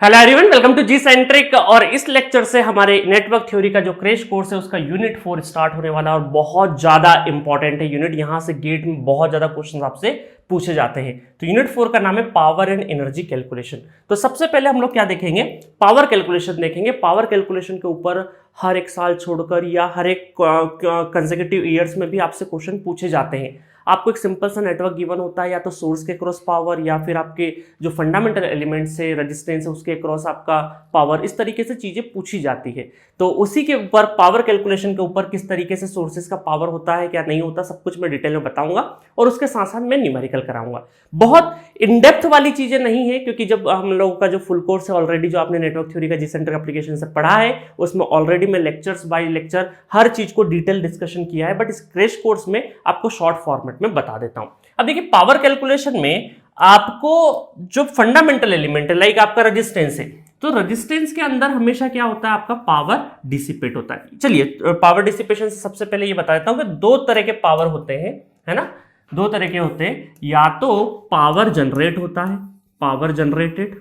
Hello everyone, welcome to G centric. और इस lecture से हमारे नेटवर्क थ्योरी का जो क्रैश कोर्स है उसका यूनिट 4 स्टार्ट होने वाला है और बहुत ज्यादा इंपॉर्टेंट है यूनिट। यहां से गेट में बहुत ज्यादा क्वेश्चन आपसे पूछे जाते हैं। तो यूनिट 4 का नाम है पावर एंड एनर्जी कैलकुलेशन। तो सबसे पहले हम लोग क्या देखेंगे, पावर कैलकुलेशन देखेंगे। पावर कैलकुलेशन के ऊपर हर एक साल छोड़कर या हर एक कंसेक्यूटिव ईयर्स में भी आपसे क्वेश्चन पूछे जाते हैं। आपको एक सिंपल सा नेटवर्क गिवन होता है, या तो सोर्स के क्रॉस पावर या फिर आपके जो फंडामेंटल एलिमेंट्स है, रेजिस्टेंस है, उसके क्रॉस आपका पावर, इस तरीके से चीजें पूछी जाती है। तो उसी के ऊपर पावर कैलकुलेशन के ऊपर किस तरीके से सोर्सेज का पावर होता है, क्या नहीं होता, सब कुछ मैं डिटेल में बताऊंगा और उसके साथ साथ मैं न्यूमेरिकल कराऊंगा। बहुत इन डेप्थ वाली चीजें नहीं है, क्योंकि जब हम लोगों का जो फुल कोर्स है ऑलरेडी, जो आपने नेटवर्क थ्योरी का जी सेंटर एप्लीकेशन से पढ़ा है, उसमें ऑलरेडी मैं लेक्चर्स बाय लेक्चर हर चीज को डिटेल डिस्कशन किया है। बट इस क्रैश कोर्स में आपको शॉर्ट फॉर्मेट में बता देता हूं। अब देखिए, पावर कैलकुलेशन में आपको जो फंडामेंटल एलिमेंट है, लाइक आपका रेजिस्टेंस है, तो रेजिस्टेंस के अंदर हमेशा क्या होता है, आपका पावर डिसिपेट होता है। चलिए, पावर डिसिपेशन से सबसे पहले ये बता देता हूं कि दो तरह के पावर होते हैं, है ना। दो तरह के होते हैं, या तो पावर जनरेट होता है, पावर जनरेटेड,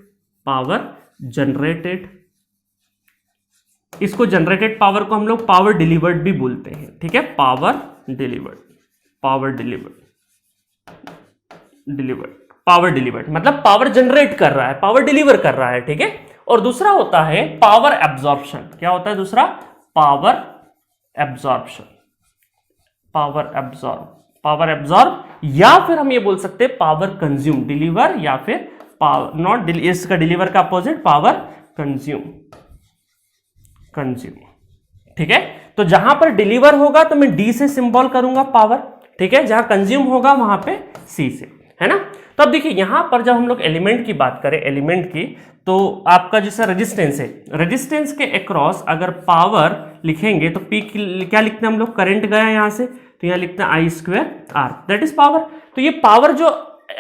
पावर जनरेटेड। इसको जनरेटेड पावर को हम लोग पावर डिलीवर्ड भी बोलते हैं, ठीक है। Power delivered, power delivered, power delivered मतलब पावर जनरेट कर रहा है, पावर डिलीवर कर रहा है, ठीक है। और दूसरा होता है पावर एब्जॉर्प्शन। क्या होता है दूसरा? पावर एब्जॉर्प्शन, पावर एब्जॉर्ब, या फिर हम ये बोल सकते हैं पावर कंज्यूम। डिलीवर या फिर पावर नॉट, इसका डिलीवर का अपोजिट पावर कंज्यूम, ठीक है। तो जहां पर डिलीवर होगा तो मैं डी से सिंबल करूंगा पावर, ठीक है। जहां कंज्यूम होगा वहां पे सी से, है ना। तो अब देखिए, यहां पर जब हम लोग एलिमेंट की बात करें, एलिमेंट की, तो आपका जैसा रेजिस्टेंस है, रेजिस्टेंस के अक्रॉस अगर पावर लिखेंगे तो पी क्या लिखते हैं हम लोग? करंट गया यहां से, तो यहां लिखते हैं I square R, that is power. तो ये पावर जो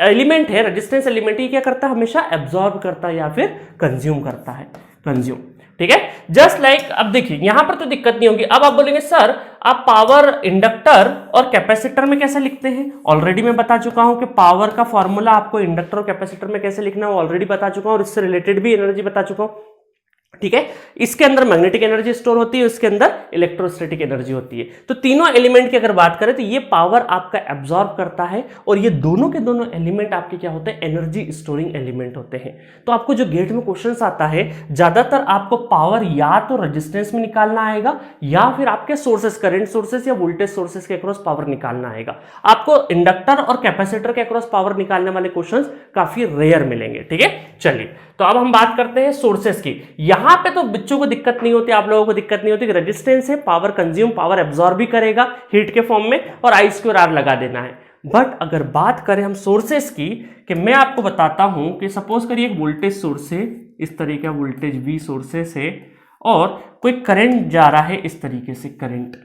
एलिमेंट है, रेजिस्टेंस एलिमेंट, ये क्या करता है? हमेशा एब्जॉर्ब करता है या फिर कंज्यूम करता है, कंज्यूम, ठीक है। जस्ट लाइक अब देखिए, यहां पर तो दिक्कत नहीं होगी। अब आप बोलेंगे सर आप पावर इंडक्टर और कैपेसिटर में कैसे लिखते हैं? ऑलरेडी मैं बता चुका हूं कि पावर का फॉर्मूला आपको इंडक्टर और कैपेसिटर में कैसे लिखना है, ऑलरेडी बता चुका हूं, और इससे रिलेटेड भी एनर्जी बता चुका हूं, ठीक है। इसके अंदर मैग्नेटिक एनर्जी स्टोर होती है, उसके अंदर इलेक्ट्रोस्टैटिक एनर्जी होती है। तो तीनों एलिमेंट की अगर बात करें तो ये पावर आपका एब्जॉर्ब करता है, और ये दोनों के दोनों एलिमेंट आपके क्या होते हैं? एनर्जी स्टोरिंग एलिमेंट होते हैं। तो आपको जो गेट में क्वेश्चंस आता है, ज्यादातर आपको पावर या तो रेजिस्टेंस में निकालना आएगा, या फिर आपके सोर्सेस, करंट सोर्सेस या वोल्टेज सोर्सेस के अक्रॉस पावर निकालना आएगा। आपको इंडक्टर और कैपेसिटर के अक्रॉस पावर निकालने वाले क्वेश्चंस काफी रेयर मिलेंगे, ठीक है। चलिए, तो अब हम बात करते हैं सोर्सेस की। यहां पे तो बच्चों को दिक्कत नहीं होती, आप लोगों को दिक्कत नहीं होती कि रेजिस्टेंस है, पावर कंज्यूम, पावर एब्जॉर्ब भी करेगा हीट के फॉर्म में, और आई स्क्वायर आर लगा देना है। बट अगर बात करें हम सोर्सेस की, कि मैं आपको बताता हूं कि सपोज करिए एक वोल्टेज सोर्स है, इस तरीके का वोल्टेज वी सोर्सेस है, और कोई करंट जा रहा है इस तरीके से करंट,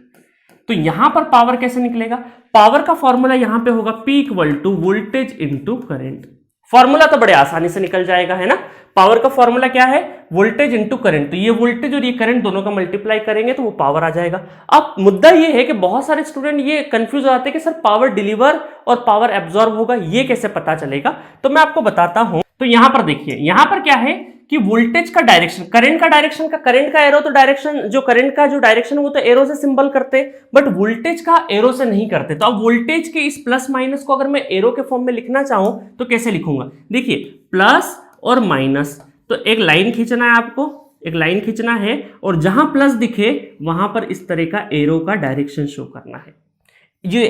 तो यहां पर पावर कैसे निकलेगा? पावर का फॉर्मूला यहां पे होगा P equal to voltage into current. Formula तो बड़े आसानी से निकल जाएगा, है ना। पावर का फॉर्मूला क्या है? Voltage into current. तो ये वोल्टेज और ये करंट दोनों का मल्टीप्लाई करेंगे तो वो पावर आ जाएगा। अब मुद्दा ये है कि बहुत सारे स्टूडेंट ये कंफ्यूज हो जाते हैं कि सर पावर डिलीवर और पावर एब्जॉर्ब होगा, ये कैसे पता चलेगा? तो मैं आपको बताता हूं। तो यहां पर देखिए, यहां पर क्या है कि वोल्टेज का डायरेक्शन, करंट का डायरेक्शन, करंट का एरो तो डायरेक्शन, जो करंट का जो डायरेक्शन वो तो एरो से सिंबल करते, बट वोल्टेज का एरो से नहीं करते। तो अब वोल्टेज के इस प्लस माइनस को अगर मैं एरो के फॉर्म में लिखना चाहूं तो कैसे लिखूंगा? देखिए, प्लस और माइनस, तो एक लाइन खींचना है आपको, एक लाइन खींचना है, और जहां प्लस दिखे वहां पर इस तरह का एरो का डायरेक्शन शो करना है।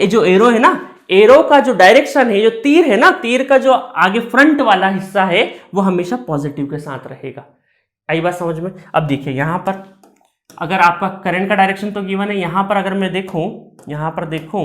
जो एरो है ना, एरो का जो डायरेक्शन है, जो तीर है ना, तीर का जो आगे फ्रंट वाला हिस्सा है वो हमेशा पॉजिटिव के साथ रहेगा। आई बात समझ में? अब देखिए, यहां पर अगर आपका करंट का डायरेक्शन तो गिवन है, यहां पर अगर मैं देखूं, यहां पर देखूं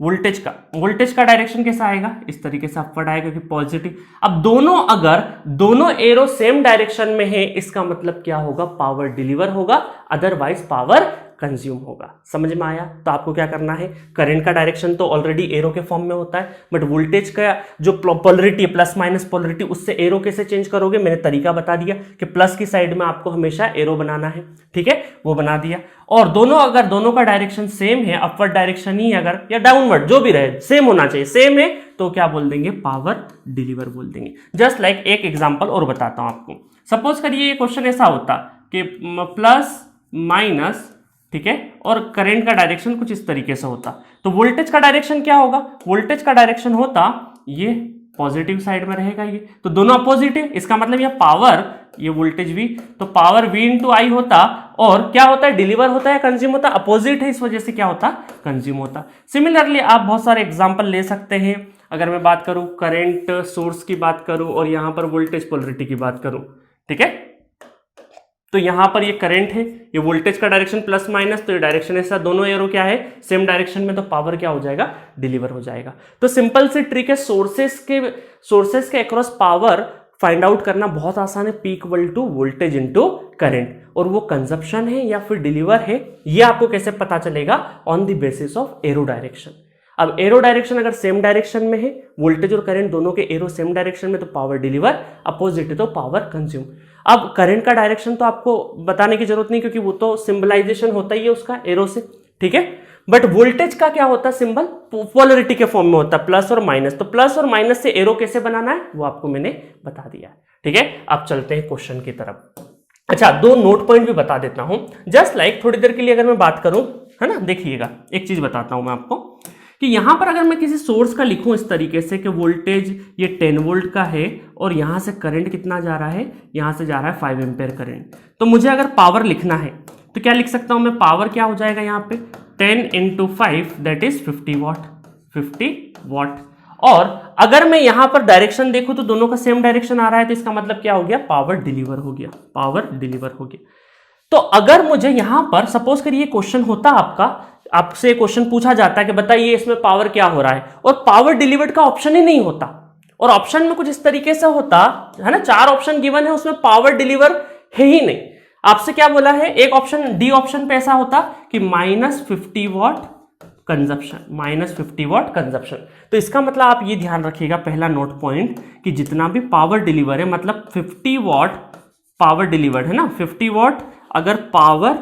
वोल्टेज का डायरेक्शन कैसा आएगा? इस तरीके से अपवर्ड आएगा, क्योंकि पॉजिटिव। अब अगर दोनों एरो सेम डायरेक्शन में है, इसका मतलब क्या होगा? पावर डिलीवर होगा, अदरवाइज पावर कंज्यूम होगा। समझ में आया? तो आपको क्या करना है, करंट का डायरेक्शन तो ऑलरेडी एरो के फॉर्म में होता है, बट वोल्टेज का जो पोलरिटी है, प्लस माइनस पोलरिटी, उससे एरो कैसे चेंज करोगे? मैंने तरीका बता दिया कि प्लस की साइड में आपको हमेशा एरो बनाना है, ठीक है, वो बना दिया। और अगर दोनों का डायरेक्शन सेम है, अपवर्ड डायरेक्शन ही अगर या डाउनवर्ड जो भी रहे, सेम होना चाहिए, सेम है तो क्या बोल देंगे? पावर डिलीवर बोल देंगे। जस्ट लाइक एक एग्जांपल और बताता हूं आपको। सपोज करिए ये क्वेश्चन ऐसा होता कि प्लस माइनस, ठीक है, और करंट का डायरेक्शन कुछ इस तरीके से होता, तो वोल्टेज का डायरेक्शन क्या होगा? वोल्टेज का डायरेक्शन होता ये पॉजिटिव साइड में रहेगा, ये तो दोनों अपोजिट है, इसका मतलब ये पावर, ये वोल्टेज V, तो पावर V इंटू आई होता, और क्या होता है? डिलीवर होता है, कंज्यूम होता, अपोजिट है, इस वजह से क्या होता? कंज्यूम होता। सिमिलरली आप बहुत सारे एग्जांपल ले सकते हैं। अगर मैं बात करूं करंट सोर्स की बात करूं और यहां पर वोल्टेज पोलरिटी की बात करूं, ठीक है, तो यहां पर ये करंट है, ये वोल्टेज का डायरेक्शन प्लस माइनस, तो ये डायरेक्शन ऐसा, दोनों एरो क्या है? सेम डायरेक्शन में, तो पावर क्या हो जाएगा? डिलीवर हो जाएगा। तो सिंपल सी ट्रिक है, सोर्सेस के अक्रॉस पावर फाइंड आउट करना बहुत आसान है। P equal to voltage into current, और वो कंजप्शन है या फिर डिलीवर है, ये आपको कैसे पता चलेगा? On the basis of arrow direction. अब एरो डायरेक्शन अगर सेम डायरेक्शन में है, वोल्टेज और करंट दोनों के एरो सेम डायरेक्शन में, तो पावर डिलीवर, अपोजिट है तो पावर कंज्यूम। अब करंट का डायरेक्शन तो आपको बताने की जरूरत नहीं, क्योंकि वो तो सिंबलाइजेशन होता ही है उसका एरो से, ठीक है। बट वोल्टेज का क्या होता है? सिंबल पोलरिटी के फॉर्म में होता है, प्लस और माइनस, तो प्लस और माइनस से एरो कैसे बनाना है वो आपको मैंने बता दिया, ठीक है। अब चलते हैं क्वेश्चन की तरफ। अच्छा, दो नोट पॉइंट भी बता देता हूं, जस्ट लाइक थोड़ी देर के लिए अगर मैं बात करूं, है ना, देखिएगा एक चीज बताता हूं मैं आपको कि यहां पर अगर मैं किसी सोर्स का लिखूं इस तरीके से कि वोल्टेज ये 10 वोल्ट का है और यहां से करंट कितना जा रहा है? यहां से जा रहा है 5 एम्पेयर करंट। तो मुझे अगर पावर लिखना है तो क्या लिख सकता हूं मैं? पावर क्या हो जाएगा यहां पे? 10 into 5 that is 50 what, 50 what. और अगर मैं यहां पर डायरेक्शन देखूं तो दोनों का सेम डायरेक्शन आ रहा है, तो इसका मतलब क्या हो गया? पावर डिलीवर हो गया, पावर डिलीवर हो गया। तो अगर मुझे यहां पर सपोज करिए क्वेश्चन होता आपसे क्वेश्चन पूछा जाता है कि बताइए इसमें पावर क्या हो रहा है, और पावर डिलीवर्ड का ऑप्शन ही नहीं होता, और ऑप्शन में कुछ इस तरीके से होता है ना, 4 ऑप्शन गिवन है, उसमें पावर डिलीवर है ही नहीं। आपसे क्या बोला है? एक ऑप्शन डी ऑप्शन पे ऐसा होता कि -50 वॉट कंजप्शन, -50 वॉट कंजप्शन। तो इसका मतलब आप ये ध्यान रखिएगा, पहला नोट पॉइंट, कि जितना भी पावर डिलीवर है, मतलब 50 वॉट पावर डिलीवर्ड है ना, 50 वॉट अगर पावर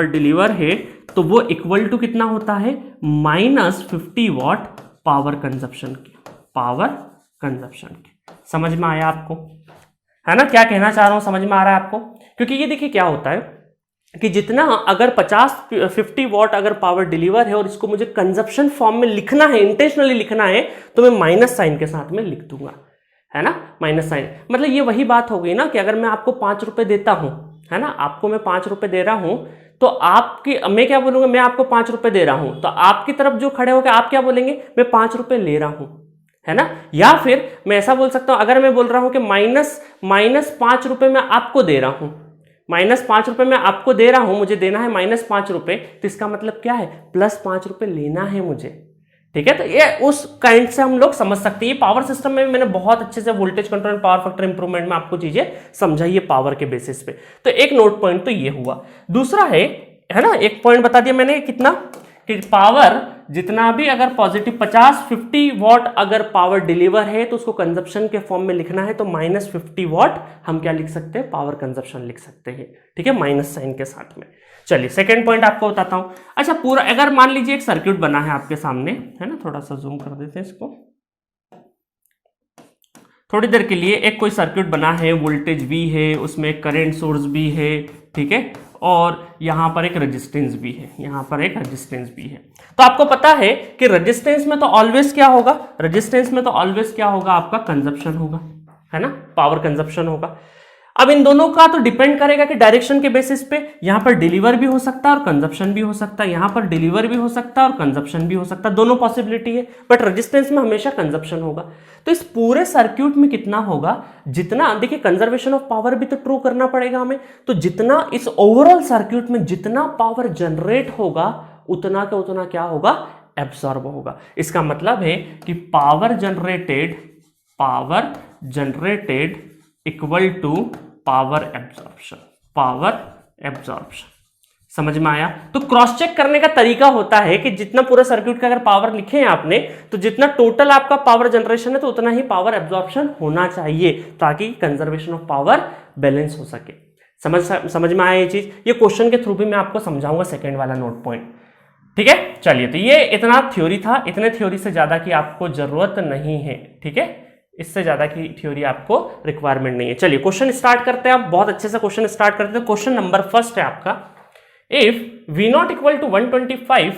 डिलीवर है तो वो इक्वल टू कितना होता है? -50 वॉट पावर कंजप्शन की। समझ में आया आपको, है ना, क्या कहना चाह रहा हूं? समझ में आ रहा है आपको? क्योंकि ये देखिए क्या होता है कि जितना अगर 50 वॉट अगर पावर डिलीवर है और इसको मुझे कंजप्शन फॉर्म में लिखना है, इंटेंशनली लिखना है, तो मैं माइनस साइन के साथ में लिख दूंगा, है ना, माइनस साइन। मतलब ये वही बात हो गई ना कि अगर मैं आपको 5 रुपए देता हूं, है ना, आपको मैं 5 रुपए दे रहा हूं, तो मैं क्या बोलूंगा? मैं आपको 5 रुपए दे रहा हूं, तो आपकी तरफ जो खड़े होकर आप क्या बोलेंगे? मैं 5 रुपए ले रहा हूं, है ना। या फिर मैं ऐसा बोल सकता हूं, अगर मैं बोल रहा हूं कि माइनस 5 रुपए मैं आपको दे रहा हूं, -5 रुपए मैं आपको दे रहा हूं, मुझे देना है -5 रुपए, तो इसका मतलब क्या है? +5 रुपए लेना है मुझे, ठीक है। तो ये उस काइंड से हम लोग समझ सकते हैं। पावर सिस्टम में मैंने बहुत अच्छे से voltage control and power factor improvement में आपको चीजें समझाई है पावर के बेसिस पे। तो एक नोट पॉइंट तो ये हुआ। दूसरा है ना, एक पॉइंट बता दिया मैंने, कितना कि पावर जितना भी अगर पॉजिटिव 50 वॉट अगर पावर डिलीवर है तो उसको कंजप्शन के फॉर्म में लिखना है, तो -50 वॉट हम क्या लिख सकते हैं? पावर कंजप्शन लिख सकते हैं, ठीक है, माइनस साइन के साथ में। चलिए सेकंड पॉइंट आपको बताता हूं। अच्छा, पूरा अगर मान लीजिए एक सर्किट बना है आपके सामने, है ना, थोड़ा सा जूम कर देते हैं इसको, थोड़ी देर के लिए एक कोई सर्किट बना है, वोल्टेज V है, उसमें करंट सोर्स भी है, ठीक है, और यहां पर एक रेजिस्टेंस भी है, तो आपको पता है कि रेजिस्टेंस में तो ऑलवेज क्या होगा? आपका कंजप्शन होगा, है ना, पावर कंजप्शन होगा। अब इन दोनों का तो डिपेंड करेगा कि डायरेक्शन के बेसिस पे, यहां पर डिलीवर भी हो सकता है और कंजप्शन भी हो सकता है, यहां पर डिलीवर भी हो सकता है और कंजप्शन भी हो सकता है, दोनों पॉसिबिलिटी है, बट रेजिस्टेंस में हमेशा कंजप्शन होगा। तो इस पूरे सर्क्यूट में कितना होगा? जितना, देखिए कंजर्वेशन ऑफ पावर भी तो ट्रू करना पड़ेगा हमें, तो जितना इस ओवरऑल सर्क्यूट में जितना पावर जनरेट होगा उतना का उतना क्या होगा? एब्सॉर्ब होगा। इसका मतलब है कि power generated equal to power absorption. समझ में आया? तो क्रॉस चेक करने का तरीका होता है कि जितना पूरा सर्किट का अगर पावर लिखे हैं आपने, तो जितना टोटल आपका पावर जनरेशन है तो उतना ही पावर एब्जॉर्प्शन होना चाहिए, ताकि कंजर्वेशन ऑफ पावर बैलेंस हो सके। समझ में आया ये चीज? ये क्वेश्चन के थ्रू भी मैं आपको समझाऊंगा, सेकेंड वाला नोट पॉइंट, ठीक है। चलिए, तो ये इतना थ्योरी था, इतने थ्योरी से ज्यादा की आपको जरूरत नहीं है, ठीक है, इससे ज्यादा की थ्योरी आपको रिक्वायरमेंट नहीं है। चलिए क्वेश्चन स्टार्ट करते हैं। आप बहुत अच्छे से क्वेश्चन स्टार्ट करते हैं। क्वेश्चन नंबर फर्स्ट है आपका, if V not equal to 125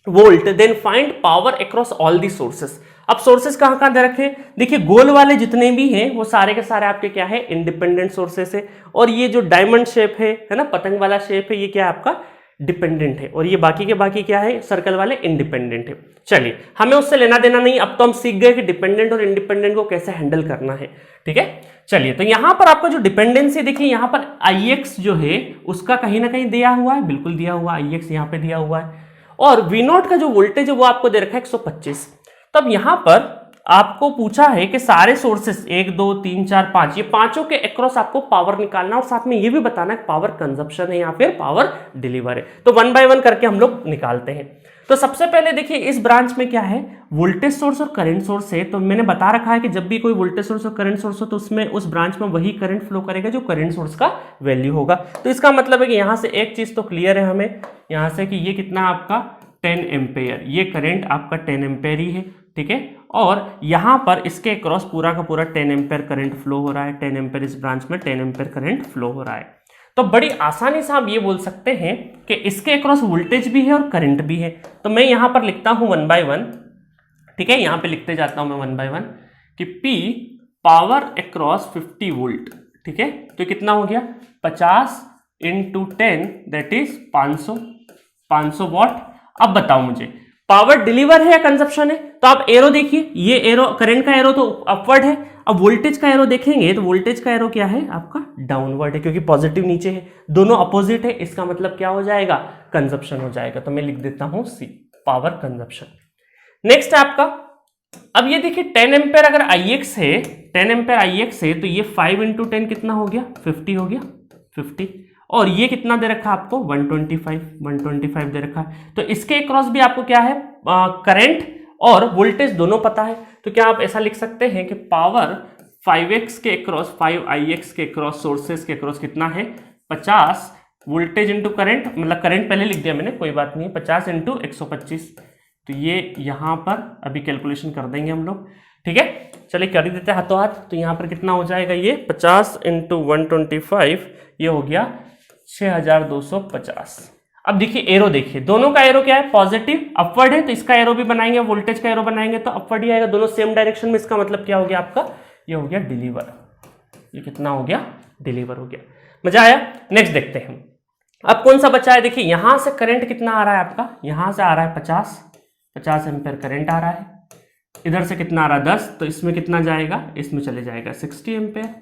volt then find power across all the sources. अब सोर्सेस कहां कहां दे रखे हैं, देखिए गोल वाले जितने भी हैं वो सारे के सारे आपके क्या है, इंडिपेंडेंट सोर्सेस है, और ये जो डायमंड शेप है ना, पतंग वाला शेप है, ये क्या है आपका डिपेंडेंट है, और ये बाकी के बाकी क्या है, सर्कल वाले इंडिपेंडेंट है। चलिए हमें उससे लेना देना नहीं, अब तो हम सीख गए कि डिपेंडेंट और इंडिपेंडेंट को कैसे हैंडल करना है। ठीक है, चलिए तो यहां पर आपका जो डिपेंडेंसी देखिए, यहां पर Ix जो है उसका कहीं ना कहीं दिया हुआ है, बिल्कुल दिया हुआ है, Ix यहां पे दिया हुआ है, और V नॉट का जो वोल्टेज है वो आपको दे रखा है 125। तब यहां पर आपको पूछा है कि सारे सोर्सेस 1 2 3 4 5 ये पांचों के अक्रॉस आपको पावर निकालना, और साथ में ये भी बताना है पावर कंजप्शन है या फिर पावर डिलीवर है। तो 1 बाय 1 करके हम लोग निकालते हैं। तो सबसे पहले देखिए इस ब्रांच में क्या है, वोल्टेज सोर्स और करंट सोर्स है। तो मैंने बता रखा है कि जब भी कोई वोल्टेज सोर्स और करंट सोर्स हो तो उसमें उस ब्रांच में वही करंट फ्लो करेगा जो करंट सोर्स का वैल्यू होगा। तो इसका मतलब है कि यहां से एक चीज तो क्लियर है हमें यहां से कि ये कितना आपका 10 एम्पेयर, ये करंट आपका 10 एम्पेयर ही है। ठीक है, और यहां पर इसके क्रॉस पूरा का पूरा 10 एम्पेयर करंट फ्लो हो रहा है, 10 एम्पेयर इस ब्रांच में 10 एम्पेयर करंट फ्लो हो रहा है। तो बड़ी आसानी से आप ये बोल सकते हैं कि इसके अक्रॉस वोल्टेज भी है और करंट भी है। तो मैं यहां पर लिखता हूं 1 बाय 1। ठीक है, यहां पे लिखते जाता हूं मैं 1 बाय 1 कि P पावर अक्रॉस 50 वोल्ट। ठीक है, तो कितना हो गया 50 इंटू 10 दैट इज 500 वॉट। अब बताओ मुझे पावर डिलीवर है या कंजप्शन है। तो आप एरो देखिए, ये एरो करंट का एरो तो अपवर्ड है, अब वोल्टेज का एरो देखेंगे तो वोल्टेज का एरो क्या है आपका डाउनवर्ड है, क्योंकि पॉजिटिव नीचे है, दोनों अपोजिट है, इसका मतलब क्या हो जाएगा, कंजप्शन हो जाएगा। तो मैं लिख देता हूं सी, पावर कंजप्शन। नेक्स्ट है आपका, अब ये देखिए 10 एम्पेयर अगर Ix है, 10 एम्पेयर Ix है, तो ये 5 इंटू 10 कितना हो गया, 50 हो गया, 50। और ये कितना दे रखा आपको 125 दे रखा है। तो इसके अक्रॉस भी आपको क्या है, करंट और वोल्टेज दोनों पता है। तो क्या आप ऐसा लिख सकते हैं कि पावर 5x के अक्रॉस 5Ix के अक्रॉस सोर्सेस के अक्रॉस कितना है 50 वोल्टेज इंटू करंट, मतलब करंट पहले लिख दिया मैंने, कोई बात नहीं, 50 इंटू 125। तो ये यहां पर अभी कैलकुलेशन कर देंगे हम लोग। ठीक है, चलिए कर ही देते हैं हाथों हाथ। तो यहां पर कितना हो जाएगा, ये 50 इंटू 125 ये हो गया 6250। अब देखिए एरो देखिए, दोनों का एरो क्या है, पॉजिटिव अपवर्ड है, तो इसका एरो भी बनाएंगे, वोल्टेज का एरो बनाएंगे तो अपवर्ड ही आएगा, दोनों सेम डायरेक्शन में। इसका मतलब क्या हो गया आपका, ये हो गया डिलीवर, ये कितना हो गया, डिलीवर हो गया। मजा आया। नेक्स्ट देखते हैं, अब कौन सा बचा है, देखिए यहां से करंट कितना आ रहा है आपका, यहां से आ रहा है 50 एम्पेयर करंट आ रहा है, इधर से कितना आ रहा है 10, तो इसमें कितना जाएगा, इसमें चले जाएगा 60 एम्पेयर।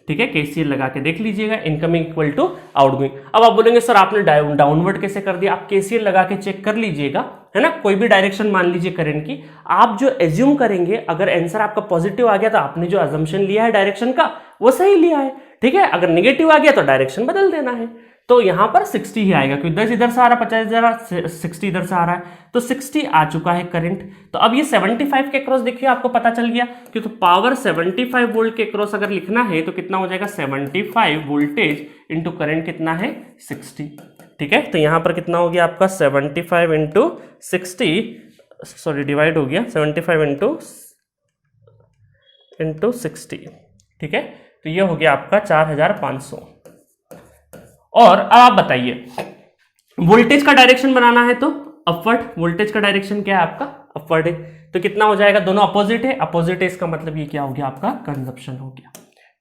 ठीक है, केसीएल लगा के देख लीजिएगा, इनकमिंग इक्वल टू आउटगोइंग। अब आप बोलेंगे सर आपने डाउनवर्ड कैसे कर दिया, आप केसीएल लगा के चेक कर लीजिएगा, है ना, कोई भी डायरेक्शन मान लीजिए करंट की, आप जो एज्यूम करेंगे, अगर आंसर आपका पॉजिटिव आ गया तो आपने जो अजम्पशन लिया है डायरेक्शन का वो सही लिया है। ठीक है, अगर नेगेटिव आ गया तो डायरेक्शन बदल देना है। तो यहां पर 60 ही आएगा, क्योंकि 10 इधर से आ रहा है, 50 इधर 60 इधर से आ रहा है, तो 60 आ चुका है करंट। तो अब ये 75 के क्रॉस देखिए आपको पता चल गया कि तो पावर 75 वोल्ट के क्रॉस अगर लिखना है तो कितना हो जाएगा, 75 वोल्टेज इंटू करंट कितना है 60। ठीक है, तो यहां पर कितना हो गया आपका 75 इंटू 60, सॉरी डिवाइड हो गया 75 इंटू 60। ठीक है, तो ये हो गया आपका 4500। और अब आप बताइए वोल्टेज का डायरेक्शन बनाना है तो अपवर्ड, वोल्टेज का डायरेक्शन क्या है आपका अपवर्ड है, तो कितना हो जाएगा, दोनों अपोजिट है, अपोजिट है, इसका मतलब ये क्या हो गया आपका कंजप्शन हो गया।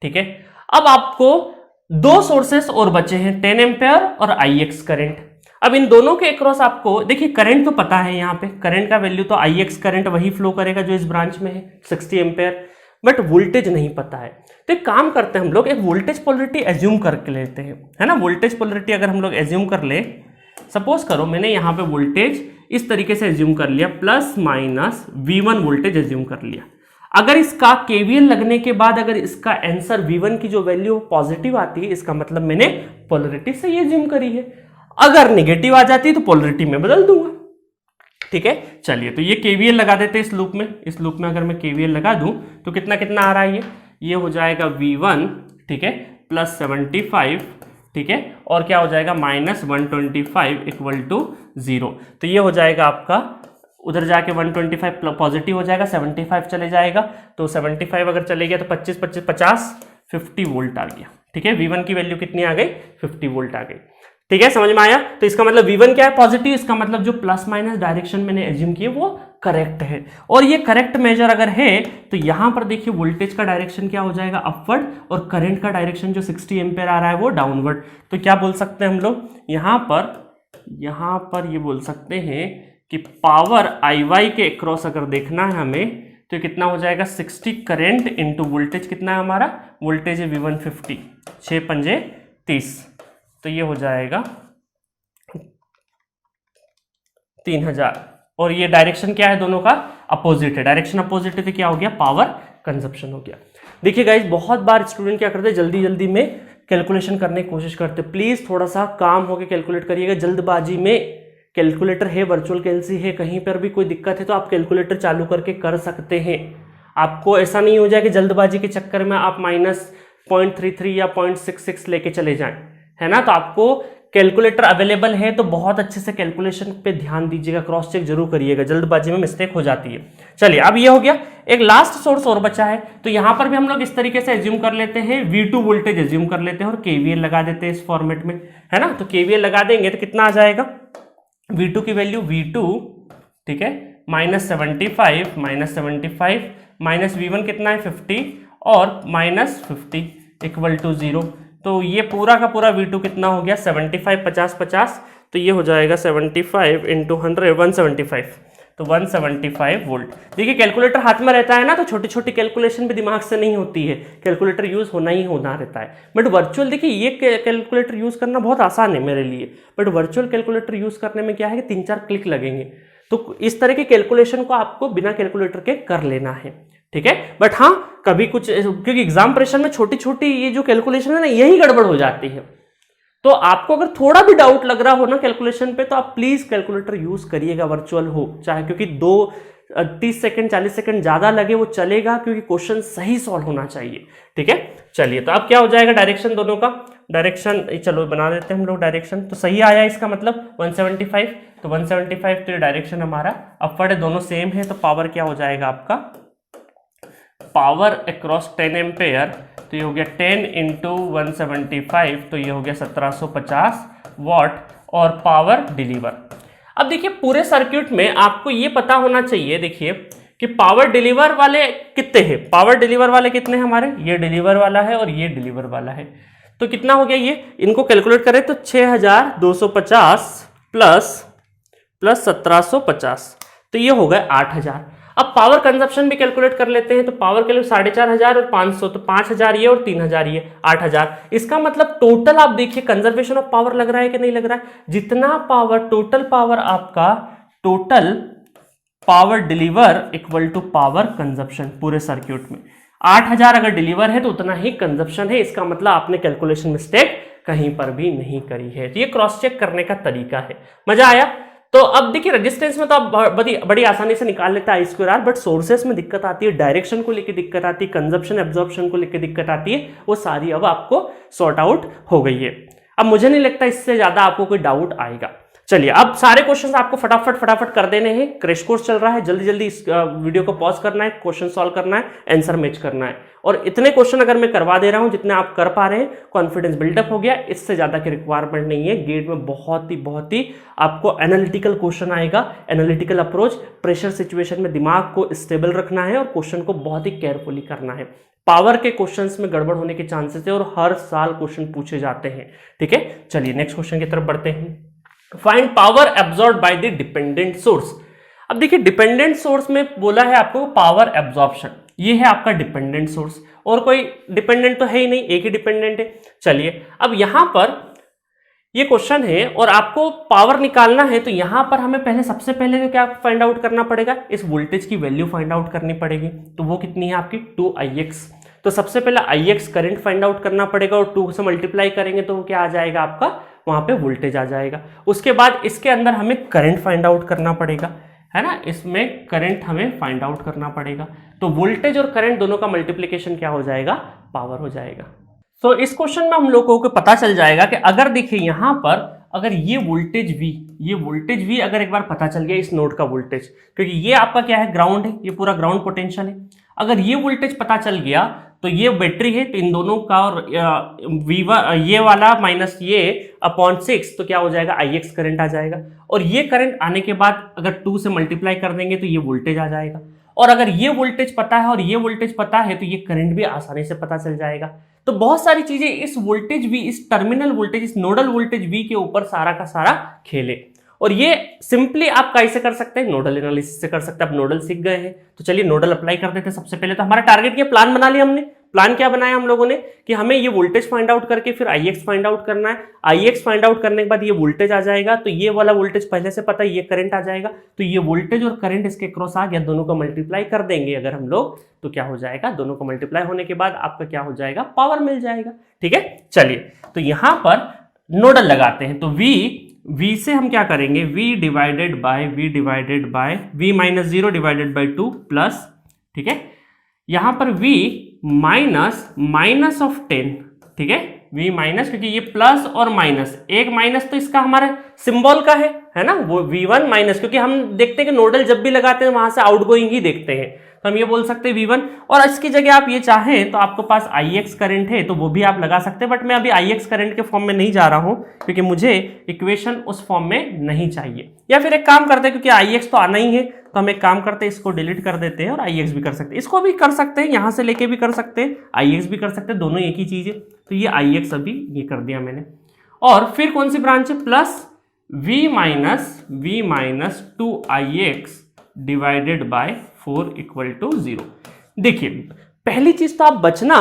ठीक है, अब आपको दो सोर्सेस और बचे हैं 10 एम्पेयर और Ix करंट। अब इन दोनों के अक्रॉस आपको देखिए करंट तो पता है, यहाँ पे करंट का वैल्यू तो Ix करंट वही फ्लो करेगा जो इस ब्रांच में है 60 एम्पेयर, बट वोल्टेज नहीं पता है। तो एक काम करते हैं हम लोग, एक वोल्टेज पोलरिटी एज्यूम करके लेते हैं, है ना। वोल्टेज पोलरिटी अगर हम लोग एज्यूम कर ले, सपोज करो मैंने यहाँ पे वोल्टेज इस तरीके से एज्यूम कर लिया, plus minus V1 voltage assume कर लिया। अगर इसका KVL लगने के बाद अगर इसका आंसर V1 की जो वैल्यू पॉजिटिव आती है, इसका मतलब मैंने पोलरिटी से ये एज्यूम करी है। अगर निगेटिव आ जाती है तो पोलरिटी में बदल दूंगा। ठीक है, चलिए तो ये KVL लगा देते हैं इस लूप में। इस लूप में अगर मैं KVL लगा दूं तो कितना कितना आ रहा है, ये हो जाएगा V1, ठीक है, प्लस 75, ठीक है, और क्या हो जाएगा माइनस 125 इक्वल टू 0। तो ये हो जाएगा आपका उधर जाके 125 पॉजिटिव हो जाएगा, 75 चले जाएगा, तो 75 अगर चले गया तो 25 25 50 50 वोल्ट आ गया। ठीक है, V1 की वैल्यू कितनी आ गई, 50 वोल्ट आ गई। ठीक है, समझ में आया। तो इसका मतलब V1 क्या है, पॉजिटिव, इसका मतलब जो प्लस माइनस डायरेक्शन मैंने एज्यूम किए वो करेक्ट है। और ये करेक्ट मेजर अगर है तो यहां पर देखिए वोल्टेज का डायरेक्शन क्या हो जाएगा, अपवर्ड, और करंट का डायरेक्शन जो 60 एम्पेयर आ रहा है वो डाउनवर्ड। तो क्या बोल सकते हैं हम लोग यहां पर ये बोल सकते हैं कि पावर IY के अक्रॉस अगर देखना है हमें तो ये कितना हो जाएगा, 60 करंट इंटू वोल्टेज कितना है हमारा, वोल्टेज है V1 50, 6 पंजे 30, तो ये हो जाएगा 3000। और ये डायरेक्शन क्या है, दोनों का अपोजिट है, डायरेक्शन अपोजिट है तो क्या हो गया, पावर कंजप्शन हो गया। देखिए गाइस, बहुत बार स्टूडेंट क्या करते हैं, जल्दी जल्दी में कैलकुलेशन करने की कोशिश करते हैं। प्लीज थोड़ा सा काम होकर कैलकुलेट करिएगा, जल्दबाजी में कैलकुलेटर है, वर्चुअल कैलसी है, कहीं पर भी कोई दिक्कत है तो आप कैलकुलेटर चालू करके कर सकते हैं। आपको ऐसा नहीं हो जाए कि जल्दबाजी के चक्कर में आप -0.33 या 0.66 लेके चले जाएं, है ना। तो आपको कैलकुलेटर अवेलेबल है तो बहुत अच्छे से कैलकुलेशन पे ध्यान दीजिएगा, क्रॉस चेक जरूर करिएगा, जल्दबाजी में मिस्टेक हो जाती है। चलिए, अब ये हो गया, एक लास्ट सोर्स और बचा है, तो यहां पर भी हम लोग इस तरीके से एज्यूम कर लेते हैं, V2 वोल्टेज एज्यूम कर लेते हैं और KVL लगा देते हैं इस फॉर्मेट में, है ना। तो KVL लगा देंगे तो कितना आ जाएगा, V2 की वैल्यू V2, ठीक है, -75 माइनस V1 कितना है 50 और -50 इक्वल टू 0। तो ये पूरा का पूरा V2 कितना हो गया, 75 50 50, तो ये हो जाएगा 75 इंटू 100 175, तो 175 वोल्ट। देखिए कैलकुलेटर हाथ में रहता है ना तो छोटी छोटी कैलकुलेशन भी दिमाग से नहीं होती है, कैलकुलेटर यूज होना ही होना रहता है। बट वर्चुअल, देखिए ये कैलकुलेटर यूज करना बहुत आसान है मेरे लिए, बट वर्चुअल कैलकुलेटर यूज करने में क्या है कि 3-4 क्लिक लगेंगे। तो इस तरह के कैलकुलेशन को आपको बिना कैलकुलेटर के कर लेना है, ठीक है। बट हाँ, कभी कुछ, क्योंकि एग्जाम प्रेशर में छोटी छोटी ये जो कैलकुलेशन है ना यही गड़बड़ हो जाती है। तो आपको अगर थोड़ा भी डाउट लग रहा हो ना कैलकुलेशन पे तो आप प्लीज कैलकुलेटर यूज करिएगा, वर्चुअल हो चाहे, क्योंकि 30 सेकंड 40 सेकंड ज्यादा लगे वो चलेगा, क्योंकि क्वेश्चन सही सॉल्व होना चाहिए, ठीक है। चलिए, तो अब क्या हो जाएगा, डायरेक्शन दोनों का, डायरेक्शन चलो बना देते हैं हम लोग, डायरेक्शन तो सही आया, इसका मतलब 175, तो 175 तो ये डायरेक्शन हमारा अपवर्ड है, दोनों सेम है, तो पावर क्या हो जाएगा आपका, पावर अक्रॉस 10 एम्पेयर, तो ये हो गया 10 इंटू 175, तो ये हो गया 1750 वॉट, और पावर डिलीवर। अब देखिए पूरे सर्किट में आपको ये पता होना चाहिए, देखिए कि पावर डिलीवर वाले कितने हैं, पावर डिलीवर वाले कितने हैं हमारे, ये डिलीवर वाला है और ये डिलीवर वाला है, तो कितना हो गया ये, इनको कैलकुलेट करें तो 6250 प्लस 1750, तो ये हो गए 8000। अब पावर कंजप्शन भी कैलकुलेट कर लेते हैं, तो पावर के लिए 4500 और 500, तो 5000 ये और 3000 ये, 8000। इसका मतलब टोटल आप देखिए कंजर्वेशन ऑफ पावर लग रहा है कि नहीं लग रहा है, जितना पावर, टोटल पावर आपका, total power deliver equal to power consumption पूरे सर्किट में। 8000 अगर डिलीवर है तो उतना ही कंजप्शन है, इसका मतलब आपने कैलकुलेशन मिस्टेक कहीं पर भी नहीं करी है। तो ये क्रॉस चेक करने का तरीका है, मजा आया। तो अब देखिए रेजिस्टेंस में तो आप बड़ी आसानी से निकाल लेता है I²R, बट सोर्सेस में दिक्कत आती है, डायरेक्शन को लेकर दिक्कत आती है, कंजप्शन एब्जॉर्प्शन को लेकर दिक्कत आती है, वो सारी अब आपको सॉर्ट आउट हो गई है। अब मुझे नहीं लगता इससे ज्यादा आपको कोई डाउट आएगा। चलिए, अब सारे क्वेश्चंस आपको फटाफट कर देने हैं, क्रैश कोर्स चल रहा है, जल्दी जल्दी इस वीडियो को पॉज करना है, क्वेश्चन सॉल्व करना है, आंसर मैच करना है। और इतने क्वेश्चन अगर मैं करवा दे रहा हूं जितने आप कर पा रहे हैं, कॉन्फिडेंस बिल्डअप हो गया, इससे ज्यादा की रिक्वायरमेंट नहीं है। गेट में बहुत ही आपको एनालिटिकल क्वेश्चन आएगा, एनालिटिकल अप्रोच, प्रेशर सिचुएशन में दिमाग को स्टेबल रखना है और क्वेश्चन को बहुत ही केयरफुली करना है। पावर के क्वेश्चंस में गड़बड़ होने के चांसेस है और हर साल क्वेश्चन पूछे जाते हैं, ठीक है। चलिए नेक्स्ट क्वेश्चन की तरफ बढ़ते हैं। Find power absorbed by the dependent source. अब देखिए डिपेंडेंट सोर्स में बोला है आपको पावर एब्जॉर्प्शन, ये है आपका डिपेंडेंट सोर्स, और कोई डिपेंडेंट तो है ही नहीं, एक ही डिपेंडेंट है। चलिए, अब यहां पर ये क्वेश्चन है और आपको पावर निकालना है, तो यहां पर हमें सबसे पहले तो क्या फाइंड आउट करना पड़ेगा, इस वोल्टेज की वैल्यू फाइंड आउट करनी पड़ेगी। तो वो कितनी है आपकी 2Ix। तो सबसे पहले Ix करंट फाइंड आउट करना पड़ेगा और 2 से मल्टीप्लाई करेंगे तो वो क्या आ जाएगा आपका, वहां पे वोल्टेज आ जाएगा। उसके बाद इसके अंदर हमें करंट फाइंड आउट करना पड़ेगा, है ना, इसमें करंट हमें फाइंड आउट करना पड़ेगा। तो वोल्टेज और करंट दोनों का मल्टीप्लिकेशन क्या हो जाएगा, पावर हो जाएगा। तो इस क्वेश्चन में हम लोगों को पता चल जाएगा कि अगर देखिए यहां पर अगर ये वोल्टेज V अगर एक बार पता चल गया इस नोड का वोल्टेज, क्योंकि ये आपका क्या है, ग्राउंड है, ये पूरा ग्राउंड पोटेंशियल है। अगर ये वोल्टेज पता चल गया तो ये बैटरी है, तो इन दोनों का और V1 ये वाला माइनस ये अपॉन 6, तो क्या हो जाएगा, Ix करंट आ जाएगा। और ये करंट आने के बाद अगर 2 से मल्टीप्लाई कर देंगे तो ये वोल्टेज आ जाएगा। और अगर ये वोल्टेज पता है और ये वोल्टेज पता है तो ये करंट भी आसानी से पता चल जाएगा। तो बहुत सारी चीजें इस वोल्टेज V, इस टर्मिनल वोल्टेज, इस नोडल वोल्टेज V के ऊपर सारा का सारा खेले। और ये सिंपली आप कैसे कर सकते हैं, नोडल एनालिसिस से कर सकते हैं। आप नोडल सीख गए हैं तो चलिए नोडल अप्लाई कर देते हैं। सबसे पहले तो हमारा टारगेट क्या, प्लान बना लिया हमने। प्लान क्या बनाया हम लोगों ने कि हमें ये वोल्टेज फाइंड आउट करके फिर Ix फाइंड आउट करना है। Ix फाइंड आउट करने के बाद ये वोल्टेज आ जाएगा, तो ये वाला वोल्टेज पहले से पता है, ये करंट आ जाएगा। तो ये वोल्टेज और करंट इसके क्रॉस आ गया, दोनों को मल्टीप्लाई कर देंगे अगर हम लोग, तो क्या हो जाएगा, दोनों को मल्टीप्लाई होने के बाद आपका क्या हो जाएगा, पावर मिल जाएगा। ठीक है, चलिए तो यहां पर नोडल लगाते हैं। तो V से हम क्या करेंगे, V divided by V minus 0 divided by 2 plus, ठीक है, यहां पर V माइनस ऑफ 10, ठीक है, V माइनस, क्योंकि ये प्लस और माइनस, एक माइनस तो इसका हमारे सिंबल का है ना, वो V1 माइनस, क्योंकि हम देखते हैं कि नोडल जब भी लगाते हैं वहां से आउटगोइंग ही देखते हैं, तो हम ये बोल सकते हैं V1। और इसकी जगह आप ये चाहें तो आपके पास Ix करंट है तो वो भी आप लगा सकते हैं, बट मैं अभी Ix करंट के फॉर्म में नहीं जा रहा हूं क्योंकि मुझे इक्वेशन उस फॉर्म में नहीं चाहिए। या फिर एक काम करते हैं, क्योंकि Ix तो आना ही है, तो हम एक काम करते हैं, इसको डिलीट कर देते हैं और Ix भी कर सकते हैं, इसको भी कर सकते हैं, यहां से लेके भी कर सकते हैं, Ix भी कर सकते हैं, दोनों एक ही चीज है। तो ये Ix अभी ये कर दिया मैंने। और फिर कौन सी ब्रांच है, plus V minus 2Ix divided by 4 equal to 0। देखिए पहली चीज तो आप बचना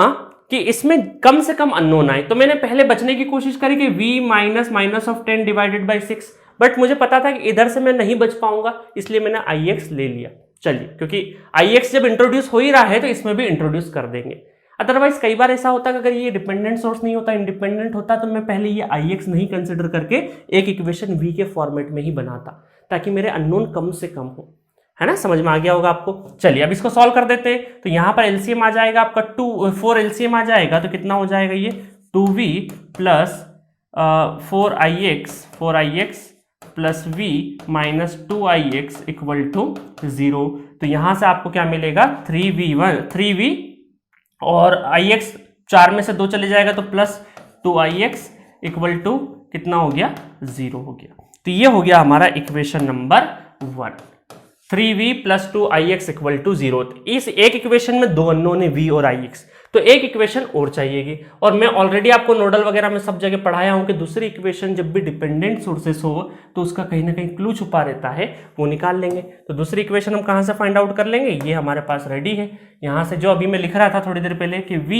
कि इसमें कम से कम अननोन आए, तो मैंने पहले बचने की कोशिश करी कि V minus of 10 divided by 6, but मुझे पता था कि इधर से मैं नहीं बच पाऊंगा, इसलिए मैंने Ix ले लिया। चलिए, क्योंकि Ix जब इंट्रोड्यूस हो ही रहा है तो इसमें भी इंट्रोड्यूस कर देंगे। अदरवाइज कई बार ऐसा होता है कि अगर ये डिपेंडेंट सोर्स नहीं होता, इंडिपेंडेंट होता, तो मैं पहले ये Ix नहीं कंसिडर करके एक इक्वेशन V के फॉर्मेट में ही बनाता, ताकि मेरे अननोन कम से कम हो, है ना, समझ में आ गया होगा आपको। चलिए अब इसको सॉल्व कर देते हैं। तो यहां पर एलसीएम आ जाएगा आपका 4 एलसीएम आ जाएगा, तो कितना हो जाएगा, ये 2V plus 4Ix plus V minus 2Ix equal to 0। तो यहां से आपको क्या मिलेगा, 3V और Ix 4 में से 2 चले जाएगा, तो प्लस 2Ix इक्वल टू कितना हो गया, 0 हो गया। तो ये हो गया हमारा equation number 1, 3V plus 2Ix equal to 0। इस एक इक्वेशन में 2 अननोन है, V और Ix, तो एक इक्वेशन और चाहिएगी। और मैं ऑलरेडी आपको नोडल वगैरह में सब जगह पढ़ाया हूं कि दूसरी इक्वेशन जब भी डिपेंडेंट सोर्सेस हो तो उसका कहीं ना कहीं क्लू छुपा रहता है, वो निकाल लेंगे। तो दूसरी इक्वेशन हम कहां से फाइंड आउट कर लेंगे, ये हमारे पास रेडी है। यहां से जो अभी मैं लिख रहा था थोड़ी देर पहले कि V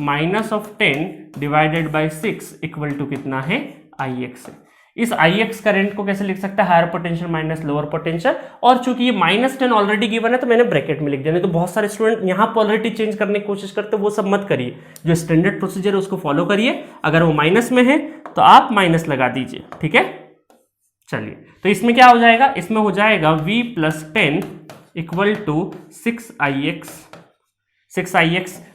minus of 10 divided by 6 equal to कितना है, Ix है। इस Ix करंट को कैसे लिख सकता है, higher potential minus lower potential. और चूंकि ये -10 ऑलरेडी गिवन है तो मैंने ब्रैकेट में लिख दिया, नहीं तो बहुत सारे स्टूडेंट यहाँ पोलरिटी चेंज करने की कोशिश करते, वो सब मत करिए, जो स्टैंडर्ड प्रोसीजर है उसको फॉलो करिए। अगर वो माइनस में है तो आप माइनस लगा दीजिए, ठीक है। चलिए तो इसमें क्या हो जाएगा, इसमें हो जाएगा V plus 10 equal to 6Ix।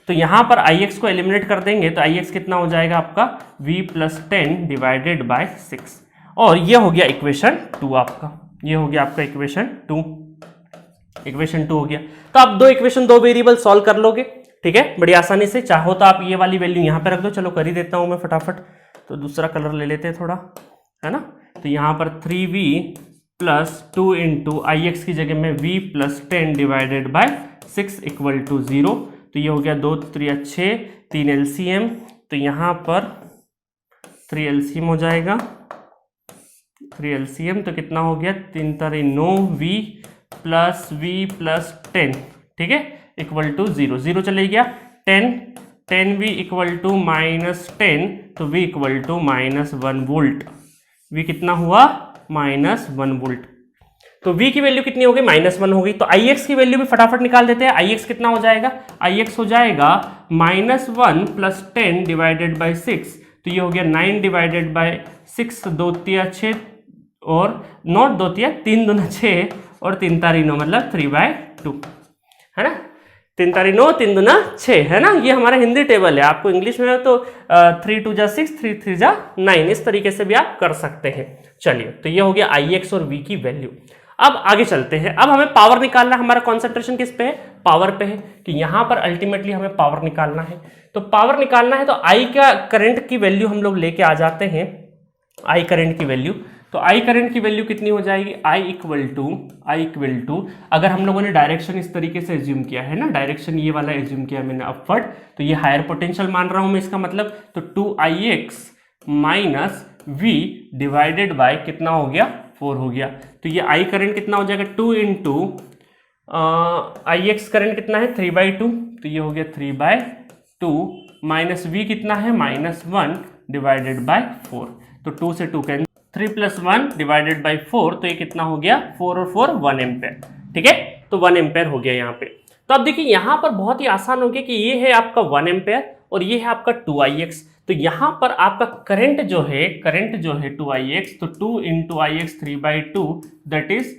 तो यहां पर Ix को एलिमिनेट कर देंगे तो Ix कितना हो जाएगा आपका, V प्लस 10 डिवाइडेड बाय 6। और ये हो गया इक्वेशन 2 आपका, ये हो गया आपका इक्वेशन 2 हो गया। तो आप दो इक्वेशन, 2 वेरिएबल सॉल्व कर लोगे, ठीक है, बड़ी आसानी से। चाहो तो आप ये वाली वैल्यू यहाँ पे रख दो, चलो कर ही देता हूं मैं फटाफट। तो दूसरा कलर ले लेते हैं थोड़ा, है ना। तो यहाँ पर 3V प्लस 2 इंटू Ix की जगह में V plus 10 divided by 6 equal to 0। तो ये हो गया 2 3 6, 3 LCM। तो यहाँ पर 3 LCM हो जाएगा, 3 LCM तो कितना हो गया, 3 3 9 V प्लस 10, ठीक है, इक्वल टू 0। 0 चले गया, 10V इक्वल टू -10, तो V equal to -1 volt. V कितना हुआ, -1 वोल्ट। तो V की वैल्यू कितनी हो गई, -1 हो गई। तो Ix की वैल्यू भी फटाफट निकाल देते हैं। Ix कितना हो जाएगा, Ix हो जाएगा -1 प्लस 10 डिवाइडेड बाई 6। तो ये हो गया 9 डिवाइडेड बाई 6, 2 3 6 और 9 2 3 3 2 6 और 3 3 9 मतलब 3/2, है ना। 3 तारी 9, 3 दूना 6, है ना। ये हमारा हिंदी टेबल है, आपको इंग्लिश में तो 3 2 जा 6, 3 3 जा 9, इस तरीके से भी आप कर सकते हैं। चलिए, तो ये हो गया Ix और V की वैल्यू। अब आगे चलते हैं। अब हमें पावर निकालना है, हमारा कॉन्सेंट्रेशन किस पे है, पावर पे है, कि यहां पर अल्टीमेटली हमें पावर निकालना है। तो पावर निकालना है तो I का करंट की वैल्यू हम लोग लेके आ जाते हैं, I करंट की वैल्यू। तो I करंट की वैल्यू कितनी हो जाएगी, I इक्वल टू अगर हम लोगों ने डायरेक्शन इस तरीके से एज्यूम किया है ना, डायरेक्शन ये वाला एज्यूम किया मैंने अपवर्ड, तो ये हायर पोटेंशियल मान रहा हूं मैं, इसका मतलब तो 2Ix minus V divided by कितना हो गया, 4 हो गया। तो ये I करंट कितना हो जाएगा, 2 इंटू Ix करंट कितना है, 3/2, तो ये हो गया 3/2 माइनस V कितना है, -1 डिवाइडेड बाय 4, तो 2 से 2 कैंसिल, 3 + 1 डिवाइडेड बाई 4, तो ये कितना हो गया, 4 और 4 1 एम्पेयर। ठीक है, तो 1 एम्पेयर हो गया यहाँ पे। तो अब देखिए यहाँ पर बहुत ही आसान हो गया कि ये है आपका 1 एम्पेयर और ये है आपका 2Ix। तो यहाँ पर आपका करंट जो है 2Ix, तो 2 इंटू Ix 3/2, दैट इज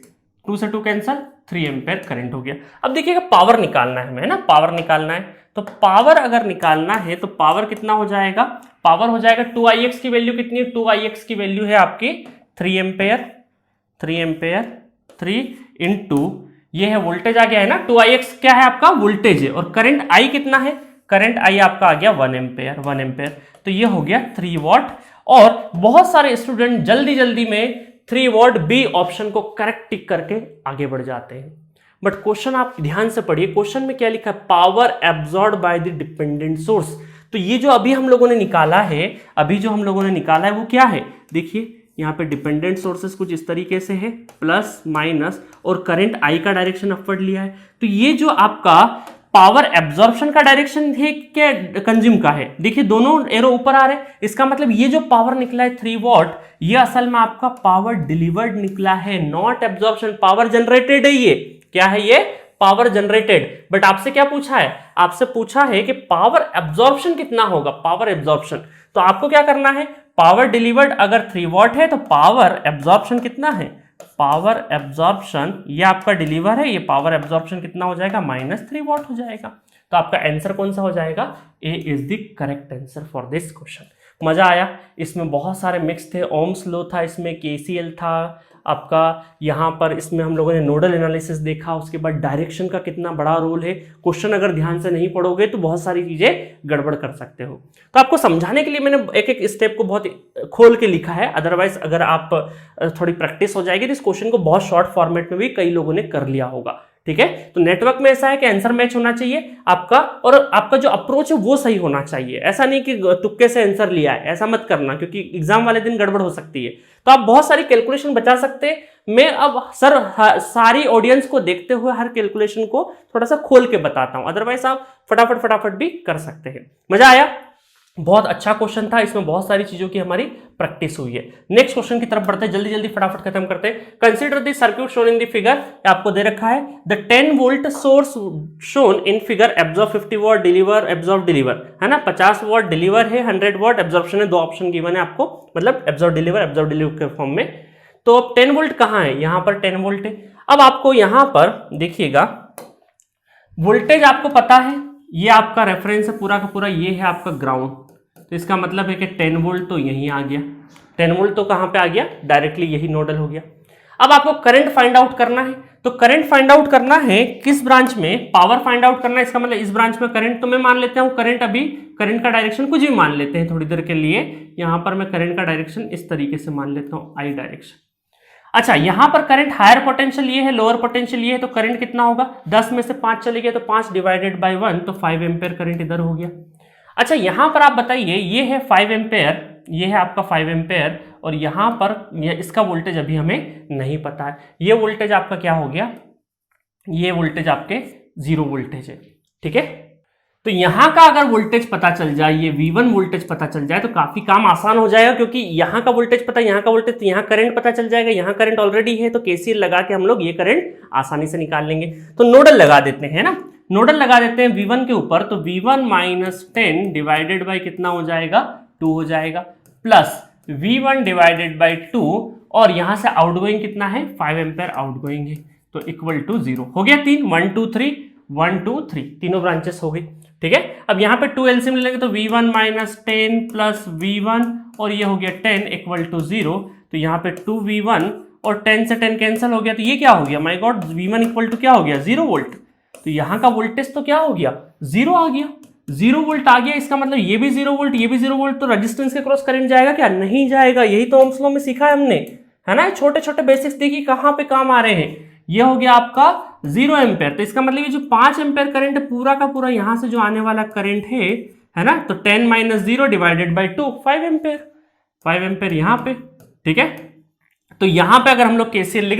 2 से 2 कैंसल, 3 एम्पेयर करंट हो गया। अब देखिएगा पावर निकालना है हमें, है ना, पावर निकालना है। तो पावर अगर निकालना है तो पावर कितना हो जाएगा, पावर हो जाएगा 2Ix की वैल्यू कितनी है, 2Ix की वैल्यू है आपकी 3 एम्पेयर, 3 इंटू ये है वोल्टेज आ गया है ना, 2Ix क्या है आपका वोल्टेज है, और करंट I कितना है, करंट I आपका आ गया 1 एम्पेयर, तो ये हो गया 3 वॉट। और बहुत सारे स्टूडेंट जल्दी में 3 वॉट बी ऑप्शन को करेक्ट टिक करके आगे बढ़ जाते हैं। बट क्वेश्चन आप ध्यान से पढ़िए, क्वेश्चन में क्या लिखा है, power absorb by the dependent source. तो ये जो अभी हम लोगों ने निकाला है, वो क्या है, देखिए यहाँ पे डिपेंडेंट सोर्सेस कुछ इस तरीके से है, प्लस माइनस, और करंट I का डायरेक्शन अपवर्ड लिया है। तो ये जो आपका पावर एब्जॉर्प्शन का डायरेक्शन है क्या कंज्यूम का है, देखिए दोनों एरो ऊपर आ रहे हैं, इसका मतलब ये जो पावर निकला है 3 वॉट, ये असल में आपका पावर डिलीवर्ड निकला है, नॉट एब्जॉर्प्शन, पावर जनरेटेड है। ये क्या है, ये पावर जनरेटेड। बट आपसे क्या पूछा है, आपसे पूछा है कि पावर एब्जॉर्प्शन कितना होगा, पावर एब्जॉर्प्शन। तो आपको क्या करना है, पावर डिलीवर्ड अगर 3 वॉट है तो पावर एब्जॉर्प्शन कितना है, पावर एब्जॉर्प्शन ये आपका डिलीवर है, ये पावर एब्जॉर्प्शन कितना हो जाएगा, -3 वॉट हो जाएगा। तो आपका आंसर कौन सा हो जाएगा, A is the correct answer for this question. मजा आया, इसमें बहुत सारे मिक्स थे, ओम्स लॉ था, इसमें KCL था आपका, यहाँ पर इसमें हम लोगों ने नोडल एनालिसिस देखा, उसके बाद डायरेक्शन का कितना बड़ा रोल है। क्वेश्चन अगर ध्यान से नहीं पढ़ोगे तो बहुत सारी चीजें गड़बड़ कर सकते हो। तो आपको समझाने के लिए मैंने एक एक स्टेप को बहुत खोल के लिखा है, अदरवाइज अगर आप थोड़ी प्रैक्टिस हो जाएगी तो इस क्वेश्चन को बहुत शॉर्ट फॉर्मेट में भी कई लोगों ने कर लिया होगा। ठीक है, तो नेटवर्क में ऐसा है कि आंसर मैच होना चाहिए आपका, और आपका जो अप्रोच है वो सही होना चाहिए। ऐसा नहीं कि तुक्के से आंसर लिया है, ऐसा मत करना, क्योंकि एग्जाम वाले दिन गड़बड़ हो सकती है। तो आप बहुत सारी कैलकुलेशन बचा सकते हैं। मैं अब सारी ऑडियंस को देखते हुए हर कैलकुलेशन को थोड़ा सा खोल के बताता हूं, अदरवाइज आप फटाफट भी कर सकते हैं। मजा आया, बहुत अच्छा क्वेश्चन था, इसमें बहुत सारी चीजों की हमारी प्रैक्टिस हुई है। नेक्स्ट क्वेश्चन की तरफ बढ़ते हैं, जल्दी फटाफट खत्म करते हैं। Consider the circuit shown in the figure, आपको दे रखा है the 10 volt source shown in figure absorb 50 what deliver absorb deliver, है ना, 50 वॉट डिलीवर है, 100 वॉट एब्जॉर्प्शन है, दो ऑप्शन गिवन है आपको, मतलब एब्जॉर्ब डिलीवर के फॉर्म में। तो अब 10 वोल्ट कहाँ है, यहां पर 10 वोल्ट है। अब आपको यहां पर देखिएगा वोल्टेज आपको पता है, ये आपका रेफरेंस है पूरा का पूरा, ये है आपका ग्राउंड, तो इसका मतलब है कि 10 वोल्ट तो यहीं आ गया, 10 वोल्ट तो कहां पे आ गया, डायरेक्टली यही नोडल हो गया। अब आपको करंट फाइंड आउट करना है, तो करंट फाइंड आउट करना है किस ब्रांच में, पावर फाइंड आउट करना है, इसका मतलब इस ब्रांच में करंट, तो मैं मान लेता हूं करंट, अभी करंट का डायरेक्शन कुछ भी मान लेते हैं थोड़ी देर के लिए, यहां पर मैं करंट का डायरेक्शन इस तरीके से मान लेता हूं, I डायरेक्शन। अच्छा, यहां पर करंट हायर पोटेंशियल ये है, लोअर पोटेंशियल ये है, तो करंट कितना होगा, 10 में से 5 चले गए तो 5 डिवाइडेड बाय 1, तो 5 एम्पेयर करंट इधर हो गया। अच्छा, यहां पर आप बताइए, ये है 5 एम्पेयर, ये है आपका 5 एम्पेयर, और यहां पर इसका वोल्टेज अभी हमें नहीं पता है, ये वोल्टेज आपका क्या हो गया, ये वोल्टेज आपके 0 वोल्टेज है। ठीक है, तो यहां का अगर वोल्टेज पता चल जाए, ये V1 वोल्टेज पता चल जाए तो काफी काम आसान हो जाएगा, क्योंकि यहां का वोल्टेज पता है, यहां का वोल्टेज, तो यहां करंट पता चल जाएगा, यहां करंट ऑलरेडी है, तो KCL लगा के हम लोग ये करंट आसानी से निकाल लेंगे। तो नोडल लगा देते हैं ना, नोडल लगा देते हैं V1 के ऊपर, तो V1 - 10 डिवाइडेड बाई कितना हो जाएगा, 2 हो जाएगा, प्लस V1 डिवाइडेड बाई 2, और यहां से आउटगोइंग कितना है, 5 एम्पेयर आउटगोइंग है, तो इक्वल टू 0 हो गया। 3 1 2 3 1 2 3 तीनों ब्रांचेस हो गई, ठीक है। अब यहाँ पे 2 एलसीएम ले लेंगे तो v1 माइनस 10 प्लस v1 और ये हो गया 10 इक्वल टू 0। तो यहाँ पे 2v1 और 10 से 10 कैंसिल हो गया, तो ये क्या हो गया, my God, v1 equal to क्या हो गया 0 वोल्ट। तो यहाँ का वोल्टेज तो क्या हो गया 0 आ गया, 0 वोल्ट आ गया। इसका मतलब ये भी 0 वोल्ट, ये भी 0 वोल्ट, तो रेजिस्टेंस के क्रॉस करंट जाएगा क्या, नहीं जाएगा। यही तो ओम्स लॉ में सीखा है हमने, है ना। छोटे छोटे बेसिक्स देखिए कहाँ पे काम आ रहे हैं। ये हो गया आपका 0 एम्पेयर, तो इसका मतलब ये जो 5 एम्पेयर करंट पूरा का पूरा यहां से जो आने वाला करंट है ना, तो 10 minus 0 divided by 2 5 ampere, 5 ampere यहाँ पे, ठीक है। तो यहाँ पे अगर हम लोग केसीएल लिख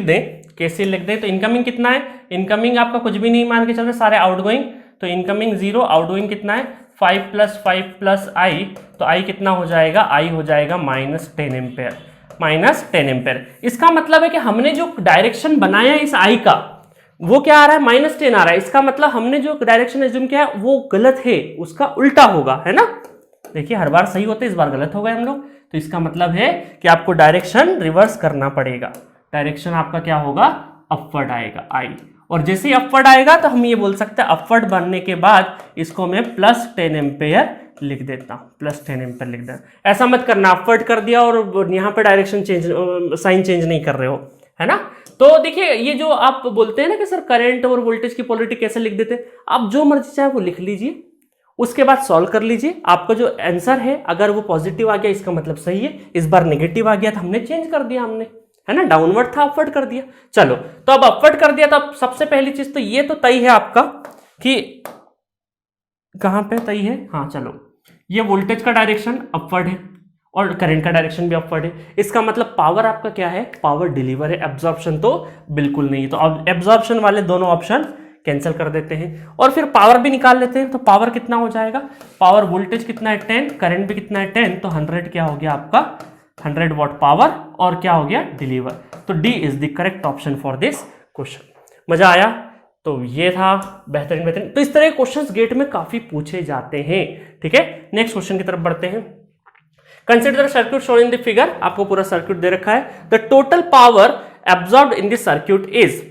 दें तो इनकमिंग कितना है, इनकमिंग आपका कुछ भी नहीं मान के चल रहे, सारे आउटगोइंग, तो इनकमिंग 0, आउटगोइंग कितना है 5 प्लस आई, तो आई कितना हो जाएगा, आई हो जाएगा माइनस 10 एम्पेयर, माइनस 10 एम्पेयर। इसका मतलब है कि हमने जो डायरेक्शन बनाया इस आई का वो क्या आ रहा है, माइनस 10 आ रहा है। इसका मतलब हमने जो डायरेक्शन एज्यूम किया है वो गलत है, उसका उल्टा होगा, है ना। देखिए हर बार सही होते इस बार गलत हो गए हम लोग, तो इसका मतलब है कि आपको डायरेक्शन रिवर्स करना पड़ेगा। डायरेक्शन आपका क्या होगा, अपवर्ड आएगा आई, और जैसे ही अपवर्ड आएगा तो हम ये बोल सकते हैं अपवर्ड बनने के बाद इसको मैं प्लस 10 एम्पेयर लिख देता हूं, प्लस 10 एम्पेयर लिख देता। ऐसा मत करना अपवर्ड कर दिया और यहाँ पे डायरेक्शन चेंज, साइन चेंज नहीं कर रहे हो, है ना। तो देखिए ये जो आप बोलते हैं ना कि सर करंट और वोल्टेज की पोलैरिटी कैसे लिख देते, आप जो मर्जी चाहे वो लिख लीजिए, उसके बाद सॉल्व कर लीजिए। आपका जो आंसर है अगर वो पॉजिटिव आ गया इसका मतलब सही है, इस बार नेगेटिव आ गया तो हमने चेंज कर दिया, हमने, है ना, डाउनवर्ड था अपवर्ड कर दिया। चलो तो अब अपवर्ड कर दिया, तो अब सबसे पहली चीज तो ये तो तय है आपका कि कहां पे तय है, हाँ चलो, ये वोल्टेज का डायरेक्शन अपवर्ड है और करंट का डायरेक्शन भी अपवर्ड है। इसका मतलब पावर आपका क्या है, पावर डिलीवर है, एब्जॉर्प्शन तो बिल्कुल नहीं है। तो अब एब्जॉर्प्शन वाले दोनों ऑप्शन कैंसिल कर देते हैं और फिर पावर भी निकाल लेते हैं। तो पावर कितना हो जाएगा, पावर वोल्टेज कितना है 10, करंट भी कितना है 10, तो 100 क्या हो गया आपका 100 वॉट पावर, और क्या हो गया डिलीवर। तो D is the correct option for this question. मजा आया। तो ये था बेहतरीन। तो इस तरह के क्वेश्चंस गेट में काफी पूछे जाते हैं, ठीक है। नेक्स्ट क्वेश्चन की तरफ बढ़ते हैं। Consider the circuit shown in the figure, आपको पूरा सर्किट दे रखा है। The total power absorbed in this circuit is,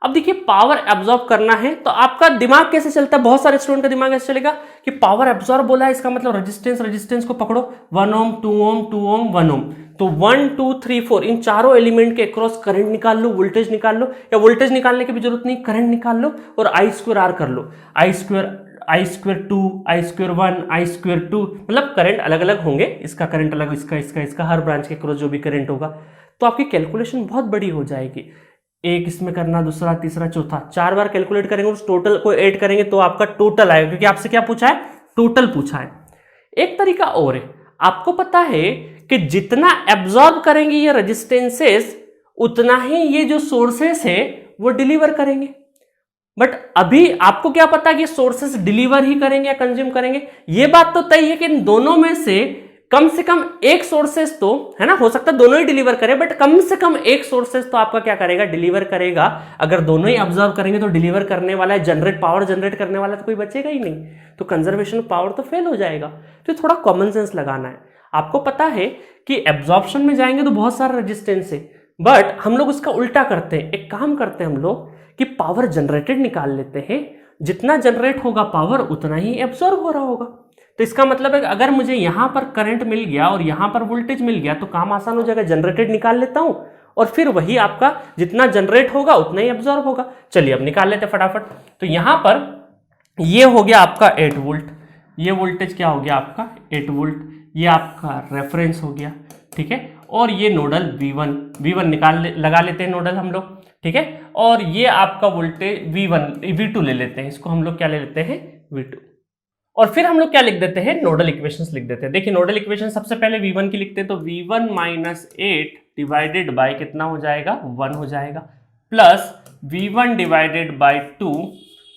अब देखिए पावर एब्जॉर्ब करना है तो आपका दिमाग कैसे चलता है, बहुत सारे स्टूडेंट का दिमाग ऐसे चलेगा कि पावर एब्जॉर्ब बोला है इसका मतलब रेजिस्टेंस को पकड़ो, 1 ओम 2 ओम 2 ओम 1 ओम, तो 1 2 3 4 इन चारों एलिमेंट के अक्रॉस करंट निकाल लो, वोल्टेज निकाल लो, या वोल्टेज निकालने की भी जरूरत नहीं, करंट निकाल लो और आई स्क्वायर आर कर लो, आई स्क्वायर 2 आई स्क्वायर 1 आई स्क्वायर 2, मतलब करंट अलग अलग होंगे, इसका करंट अलग, इसका हर ब्रांच के क्रॉस जो भी करंट होगा, तो आपकी कैलकुलेशन बहुत बड़ी हो जाएगी। एक इसमें करना, दूसरा, तीसरा, चौथा, 4 बार कैलकुलेट करेंगे, उस टोटल को ऐड करेंगे तो आपका टोटल आएगा, क्योंकि आपसे क्या पूछा है, टोटल पूछा है। एक तरीका और है, आपको पता है कि जितना एब्जॉर्ब करेंगे ये रेजिस्टेंसेस उतना ही ये जो सोर्सेस है वो डिलीवर करेंगे। बट अभी आपको क्या पता कि सोर्सेस डिलीवर ही करेंगे या कंज्यूम करेंगे, ये बात तो तय है कि इन दोनों में से कम एक सोर्सेस तो, है ना, हो सकता है दोनों ही डिलीवर करे, बट कम से कम एक सोर्सेस तो आपका क्या करेगा, डिलीवर करेगा। अगर दोनों ही ऑब्जर्व करेंगे तो डिलीवर करने वाला है, पावर जनरेट करने वाला तो कोई बचेगा ही नहीं, तो कंजर्वेशन पावर तो फेल हो जाएगा। तो थोड़ा कॉमन सेंस लगाना है। आपको पता है कि एब्जॉर्प्शन में जाएंगे तो बहुत सारा रेजिस्टेंस है, बट हम लोग उसका उल्टा करते हैं। एक काम करते हैं हम लोग कि पावर जनरेटेड निकाल लेते हैं, जितना जनरेट होगा पावर उतना ही एब्जॉर्ब हो रहा होगा। तो इसका मतलब है कि अगर मुझे यहां पर करंट मिल गया और यहां पर वोल्टेज मिल गया तो काम आसान हो जाएगा, जनरेटेड निकाल लेता हूं और फिर वही आपका जितना जनरेट होगा उतना ही एब्जॉर्ब होगा। चलिए अब निकाल लेते फटाफट। तो यहां पर ये हो गया आपका 8 वोल्ट, ये वोल्टेज क्या हो गया आपका 8 वोल्ट, ये आपका रेफरेंस हो गया, ठीक है। और ये नोडल V1 लगा लेते हैं नोडल हम लोग, ठीक है। और ये आपका वोल्टेज V2 ले लेते हैं, इसको हम लोग क्या ले लेते हैं V2, और फिर हम लोग क्या लिख देते हैं, नोडल इक्वेशंस लिख देते हैं। देखिए नोडल इक्वेशन सबसे पहले V1 की लिखते हैं, तो V1 माइनस 8 डिवाइडेड बाय कितना हो जाएगा 1 हो जाएगा, प्लस V1 डिवाइडेड बाय 2,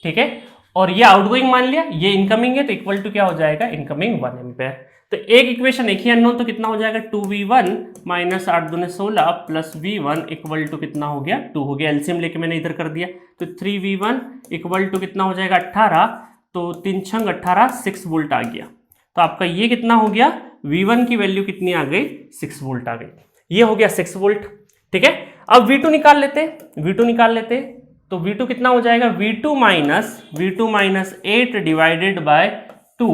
ठीक है। और ये आउटगोइंग मान लिया, ये इनकमिंग है तो इक्वल टू क्या हो जाएगा, इनकमिंग 1 एम्पेयर। तो एक इक्वेशन एक ही अननोन, तो कितना हो जाएगा 2V1 माइनस 8 दूने 16 प्लस V1 इक्वल टू कितना हो गया 2 हो गया। एलसीएम लेके मैंने इधर कर दिया, तो 3V1 इक्वल टू कितना हो जाएगा 18, तो 3 छंग 18 6 वोल्ट आ गया। तो आपका ये कितना हो गया, V1 की वैल्यू कितनी आ गई 6 वोल्ट आ गई, ये हो गया 6 वोल्ट, ठीक है। अब V2 निकाल लेते हैं, V2 निकाल लेते हैं, तो V2 कितना हो जाएगा, V2 minus 8 divided by 2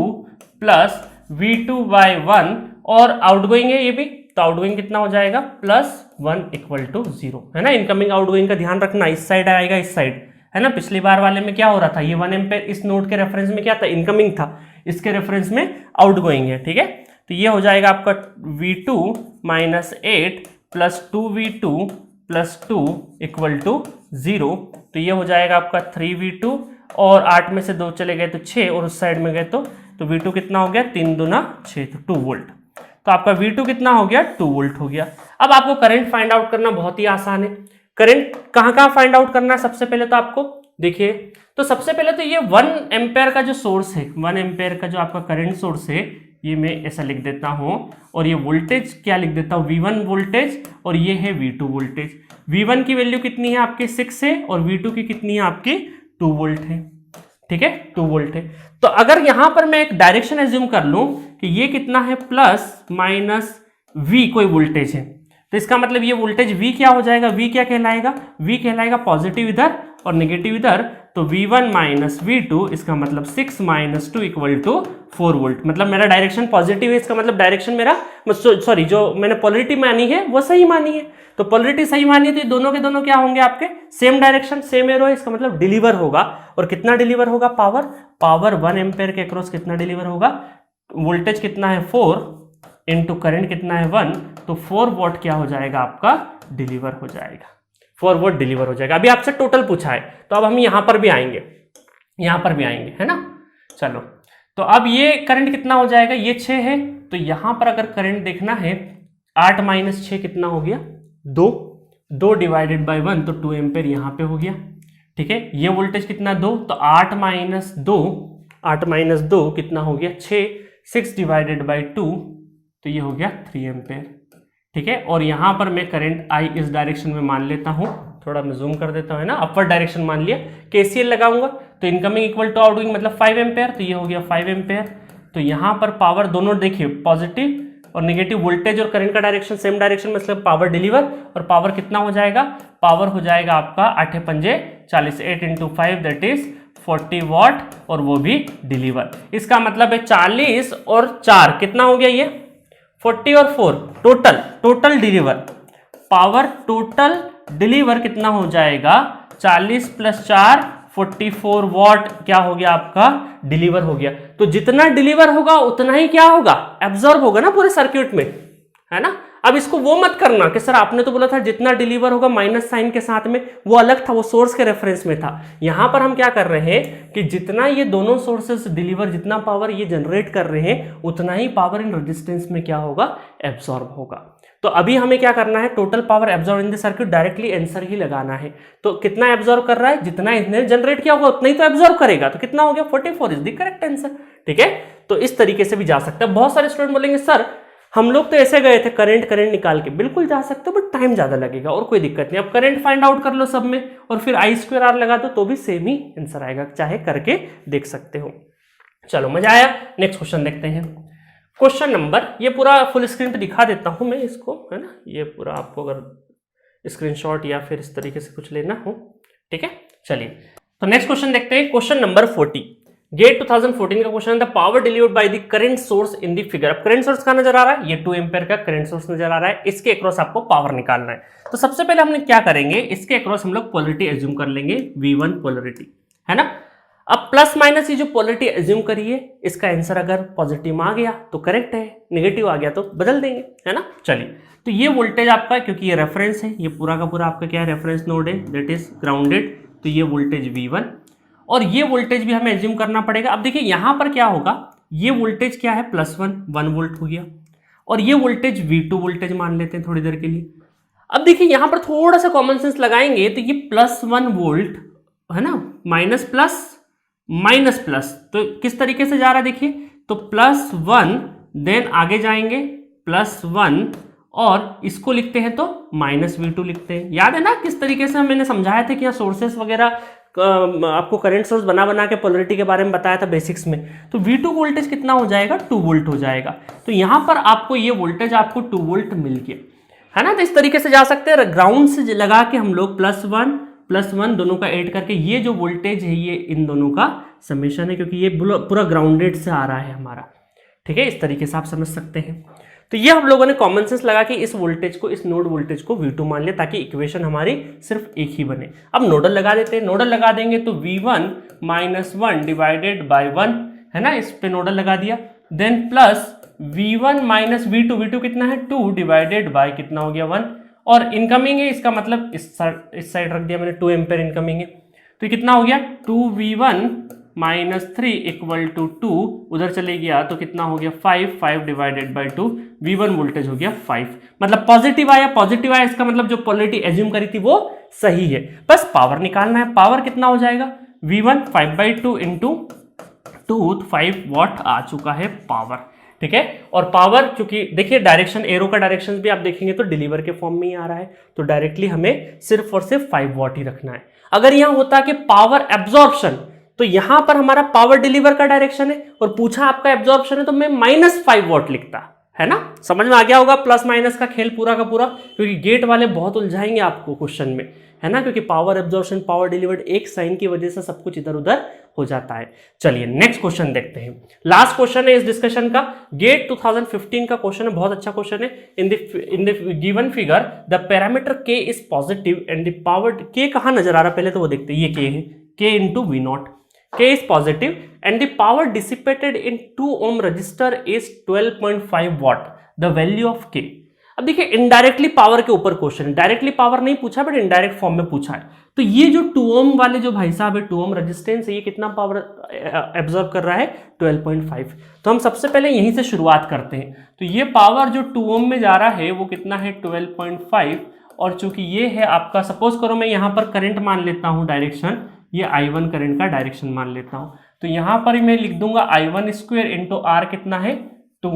plus V2 by 1 और आउटगोइंग है ये भी, तो आउटगोइंग कितना हो जाएगा +1 इक्वल टू 0, है ना। इनकमिंग आउटगोइंग का ध्यान रखना, इस साइड आएगा इस साइड, है ना। पिछली बार वाले में क्या हो रहा था, ये 1 एम्पेयर इस नोड के रेफरेंस में क्या था, इनकमिंग था, इसके रेफरेंस में आउटगोइंग है, ठीक है। तो ये हो जाएगा आपका V2 minus 8 plus 2V2 plus 2 equal to 0, तो ये हो जाएगा आपका 3V2 और 8 में से 2 चले गए तो 6 और उस साइड में गए तो V2 कितना हो गया 3 दूना 6 तो 2 वोल्ट। तो आपका V2 कितना हो गया 2 वोल्ट हो गया। अब आपको करंट फाइंड आउट करना बहुत ही आसान है। करंट कहाँ फाइंड आउट करना है, सबसे पहले तो आपको देखिए, तो सबसे पहले तो ये 1 एम्पेयर का जो सोर्स है, 1 एम्पेयर का जो आपका करंट सोर्स है, ये मैं ऐसा लिख देता हूं और ये वोल्टेज क्या लिख देता हूं, V1 वोल्टेज और ये है V2 वोल्टेज। V1 की वैल्यू कितनी है आपकी 6 है और V2 की कितनी है आपकी 2 वोल्ट है, ठीक है 2 वोल्ट है। तो अगर यहां पर मैं एक डायरेक्शन एज्यूम कर लूं कि ये कितना है प्लस माइनस V कोई वोल्टेज है, तो इसका मतलब ये वोल्टेज V क्या हो जाएगा, V क्या कहलाएगा, V कहलाएगा पॉजिटिव इधर और नेगेटिव इधर, तो V1 माइनस V2 इसका मतलब 6 माइनस 2 इक्वल टू 4 वोल्ट। मतलब मेरा डायरेक्शन पॉजिटिव है, इसका मतलब डायरेक्शन मेरा सॉरी जो मैंने पोलरिटी मानी है वो सही मानी है, तो पोलरिटी सही मानी है तो ये दोनों के दोनों क्या होंगे आपके सेम डायरेक्शन सेम एरो है, इसका मतलब डिलीवर होगा। और कितना डिलीवर होगा, पावर 1 एम्पेयर के अक्रॉस कितना डिलीवर होगा, वोल्टेज कितना है 4 इंटू करंट कितना है 1, तो 4 वॉट क्या हो जाएगा आपका डिलीवर हो जाएगा, 4 वोल्ट डिलीवर हो जाएगा। अभी आपसे टोटल पूछा है तो अब हम यहां पर भी आएंगे, है ना। चलो तो अब ये करंट कितना हो जाएगा, ये 6 है, तो यहां पर अगर करंट देखना है 8 माइनस 6 कितना हो गया 2 डिवाइडेड बाय 1 तो 2 एम्पेयर यहां पे हो गया, ठीक है। ये वोल्टेज कितना 2, तो 8 माइनस 2 कितना हो गया 6 डिवाइडेड बाय 2 तो ये हो गया 3 एम्पेयर, ठीक है। और यहां पर मैं करंट I इस डायरेक्शन में मान लेता हूं, थोड़ा मैं जूम कर देता हूं, है ना, अपवर्ड डायरेक्शन मान लिया। KCL लगाऊंगा तो इनकमिंग इक्वल टू आउटगोइंग मतलब 5 एम्पेयर, तो ये हो गया 5 एम्पेयर। तो यहां पर पावर दोनों देखिए पॉजिटिव और नेगेटिव, वोल्टेज और करंट का डायरेक्शन सेम डायरेक्शन में, मतलब पावर डिलीवर, और पावर कितना हो जाएगा, पावर हो जाएगा आपका 8 पंजे 40, 8 इंटू 5 दैट इज 40 वॉट और वो भी डिलीवर। इसका मतलब है 40 और 4 कितना हो गया, ये 40 और 4 total deliver, power total deliver कितना हो जाएगा 40 प्लस 4 44 वॉट क्या हो गया आपका डिलीवर हो गया। तो जितना डिलीवर होगा उतना ही क्या होगा एब्जॉर्ब होगा ना पूरे सर्किट में, है ना। अब इसको वो मत करना कि सर आपने तो बोला था जितना डिलीवर होगा माइनस साइन के साथ में, वो अलग था, वो सोर्स के रेफरेंस में था। यहां पर हम क्या कर रहे हैं कि जितना ये दोनों सोर्सेस डिलीवर, जितना पावर ये जनरेट कर रहे हैं उतना ही पावर इन रेजिस्टेंस में क्या होगा एब्जॉर्ब होगा। तो अभी हमें क्या करना है, total power absorb in the circuit, directly answer ही लगाना है। तो कितना एब्जॉर्ब कर रहा है, जितना इसने जनरेट किया होगा उतना ही तो एब्जॉर्ब करेगा, तो कितना हो गया 44 इज द करेक्ट आंसर, ठीक है। तो इस तरीके से भी जा सकता है। बहुत सारे स्टूडेंट बोलेंगे सर हम लोग तो ऐसे गए थे करंट निकाल के, बिल्कुल जा सकते हो बट टाइम ज्यादा लगेगा और कोई दिक्कत नहीं। अब करंट फाइंड आउट कर लो सब में और फिर I2R लगा दो तो भी सेम ही आंसर आएगा, चाहे करके देख सकते हो। चलो मजा आया, नेक्स्ट क्वेश्चन देखते हैं। क्वेश्चन नंबर, ये पूरा फुल स्क्रीन पे दिखा देता हूं मैं इसको, है ना, ये पूरा आपको अगर स्क्रीनशॉट या फिर इस तरीके से कुछ लेना हो, ठीक है। चलिए तो नेक्स्ट क्वेश्चन देखते हैं, क्वेश्चन नंबर 40, गेट 2014 का क्वेश्चन है, the power delivered by the current source in the figure. अब करंट सोर्स कहां नजर आ रहा है, ये 2 एम्पेयर का करंट सोर्स नजर आ रहा है, इसके अक्रॉस आपको पावर निकालना है। तो सबसे पहले हमने क्या करेंगे, इसके अक्रॉस हम लोग पोलरिटी एज्यूम कर लेंगे, V1 पोलरिटी, है ना। अब प्लस माइनस ये जो पोलरिटी एज्यूम करिए, इसका आंसर अगर पॉजिटिव आ गया तो करेक्ट है, नेगेटिव आ गया तो बदल देंगे, है ना। चलिए तो ये वोल्टेज आपका, क्योंकि ये रेफरेंस है, ये पूरा का पूरा आपका क्या है रेफरेंस नोड है, दैट इज ग्राउंडेड, तो ये वोल्टेज V1 और ये वोल्टेज भी हमें एज्यूम करना पड़ेगा। अब देखिए यहां पर क्या होगा, ये वोल्टेज क्या है +1 वोल्ट हो गया और ये वोल्टेज V2 वोल्टेज मान लेते हैं थोड़ी देर के लिए। अब देखिए यहां पर थोड़ा सा कॉमन सेंस लगाएंगे तो ये +1 वोल्ट है ना, माइनस प्लस, तो किस तरीके से जा रहा है देखिए, तो +1 देन आगे जाएंगे +1 और इसको लिखते हैं तो -V2 लिखते हैं। याद है ना किस तरीके से मैंने समझाया था कि यहाँ सोर्सेस वगैरह आपको करंट सोर्स बना के पोलरिटी के बारे में बताया था बेसिक्स में। तो V2 वोल्टेज कितना हो जाएगा 2 वोल्ट हो जाएगा। तो यहां पर आपको ये वोल्टेज आपको 2 वोल्ट मिल गया, है ना। तो इस तरीके से जा सकते हैं, ग्राउंड से लगा के हम लोग +1 +1 दोनों का ऐड करके ये जो वोल्टेज है ये इन दोनों का समेशन है, क्योंकि ये पूरा ग्राउंडेड से आ रहा है हमारा, ठीक है। इस तरीके से आप समझ सकते हैं। तो ये हम लोगों ने कॉमन सेंस लगा के इस वोल्टेज को, इस नोड वोल्टेज को V2 मान लिया, ताकि इक्वेशन हमारी सिर्फ एक ही बने। अब नोडल लगा देते हैं। नोडल लगा देंगे तो V1 - 1 डिवाइडेड बाय 1 है ना, इस पे नोडल लगा दिया। Then plus V1 - V2, V2 कितना है 2 डिवाइडेड बाय कितना हो गया 1, और इनकमिंग है, इसका मतलब इस साइड रख दिया मैंने, 2 एम्पेयर इनकमिंग है। तो कितना हो गया 2V1 - 3 = 2, उधर चले गया तो कितना हो गया 5 डिवाइडेड बाई 2, V1 वोल्टेज हो गया 5, मतलब पॉजिटिव आया। पॉजिटिव आया इसका मतलब जो पोलैरिटी एज्यूम करी थी वो सही है। बस पावर निकालना है। पावर कितना हो जाएगा V1 5/2 × 2, 5 वॉट आ चुका है पावर, ठीक है। और पावर चूंकि देखिए डायरेक्शन, एरो का डायरेक्शन भी आप देखेंगे तो डिलीवर के फॉर्म में ही आ रहा है, तो डायरेक्टली हमें सिर्फ और सिर्फ 5 वॉट ही रखना है। अगर यहां होता कि पावर एब्जॉर्प्शन, तो यहां पर हमारा पावर डिलीवर का डायरेक्शन है और पूछा आपका एब्जॉर्प्शन है, तो मैं -5 वॉट लिखता, है ना। समझ में आ गया होगा प्लस माइनस का खेल पूरा का पूरा, क्योंकि गेट वाले बहुत उलझाएंगे आपको क्वेश्चन में, है ना, क्योंकि पावर एब्जॉर्प्शन, पावर डिलीवर्ड, एक साइन की वजह से सब कुछ इधर उधर हो जाता है। चलिए नेक्स्ट क्वेश्चन देखते हैं। लास्ट क्वेश्चन है इस डिस्कशन का, गेट 2015 का क्वेश्चन है, बहुत अच्छा क्वेश्चन है। In the given figure the parameter K is positive and the power, K कहां नजर आ रहा है पहले तो वो देखते हैं, ये के है, के × V0, K is positive and the power dissipated in 2 ohm resistor is 12.5 watt, the value of K। अब देखिए इनडायरेक्टली पावर के ऊपर क्वेश्चन है, डायरेक्टली पावर नहीं पूछा बट इनडायरेक्ट फॉर्म में पूछा है। तो ये जो 2 ओम वाले जो भाई साहब है, 2 ओम रेजिस्टेंस है, ये कितना पावर एब्जॉर्ब कर रहा है 12.5। तो हम सबसे पहले यहीं से शुरुआत करते हैं। तो ये पावर जो 2 ओम में जा रहा है वो कितना है 12.5, और चूंकि ये है आपका, सपोज करो मैं यहाँ पर करंट मान लेता हूँ डायरेक्शन, ये I1 करंट का डायरेक्शन मान लेता हूं, तो यहां पर मैं लिख दूंगा I1² × R कितना है 2,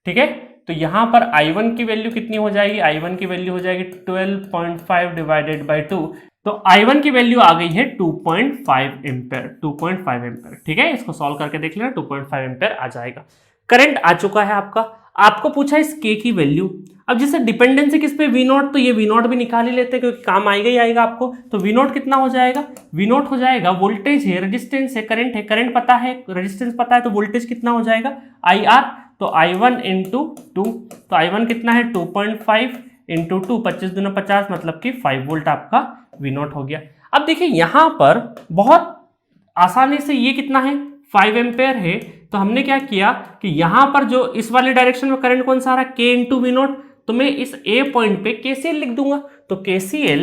ठीक है। तो यहां पर I1 की वैल्यू कितनी हो जाएगी, I1 की वैल्यू हो जाएगी 12.5 डिवाइडेड बाई 2, तो I1 की वैल्यू आ गई है 2.5 एम्पेयर, 2.5 एम्पेयर, ठीक है। इसको सॉल्व करके देख लेना, 2.5 एम्पेयर आ जाएगा। करंट आ चुका है आपका। आपको पूछा इस K की वैल्यू। अब जैसे डिपेंडेंसी किस पे V0, तो ये V0 भी निकाल ही लेते हैं क्योंकि काम आएगा ही आएगा आपको। तो V0 कितना हो जाएगा, V0 हो जाएगा, वोल्टेज है, रेजिस्टेंस है, करंट है, करंट पता है, रेजिस्टेंस पता है, तो वोल्टेज कितना हो जाएगा IR, तो I1 × 2, तो I1 कितना है 2.5 × 2, 25 दूना 50, मतलब कि 5 वोल्ट आपका V0 हो गया। अब देखिए यहां पर बहुत आसानी से ये कितना है 5 एम्पेयर है, तो हमने क्या किया कि यहां पर जो इस वाले डायरेक्शन में करंट कौन सा आ रहा है K × V0, तो मैं इस A पॉइंट पे KCL लिख दूंगा। तो KCL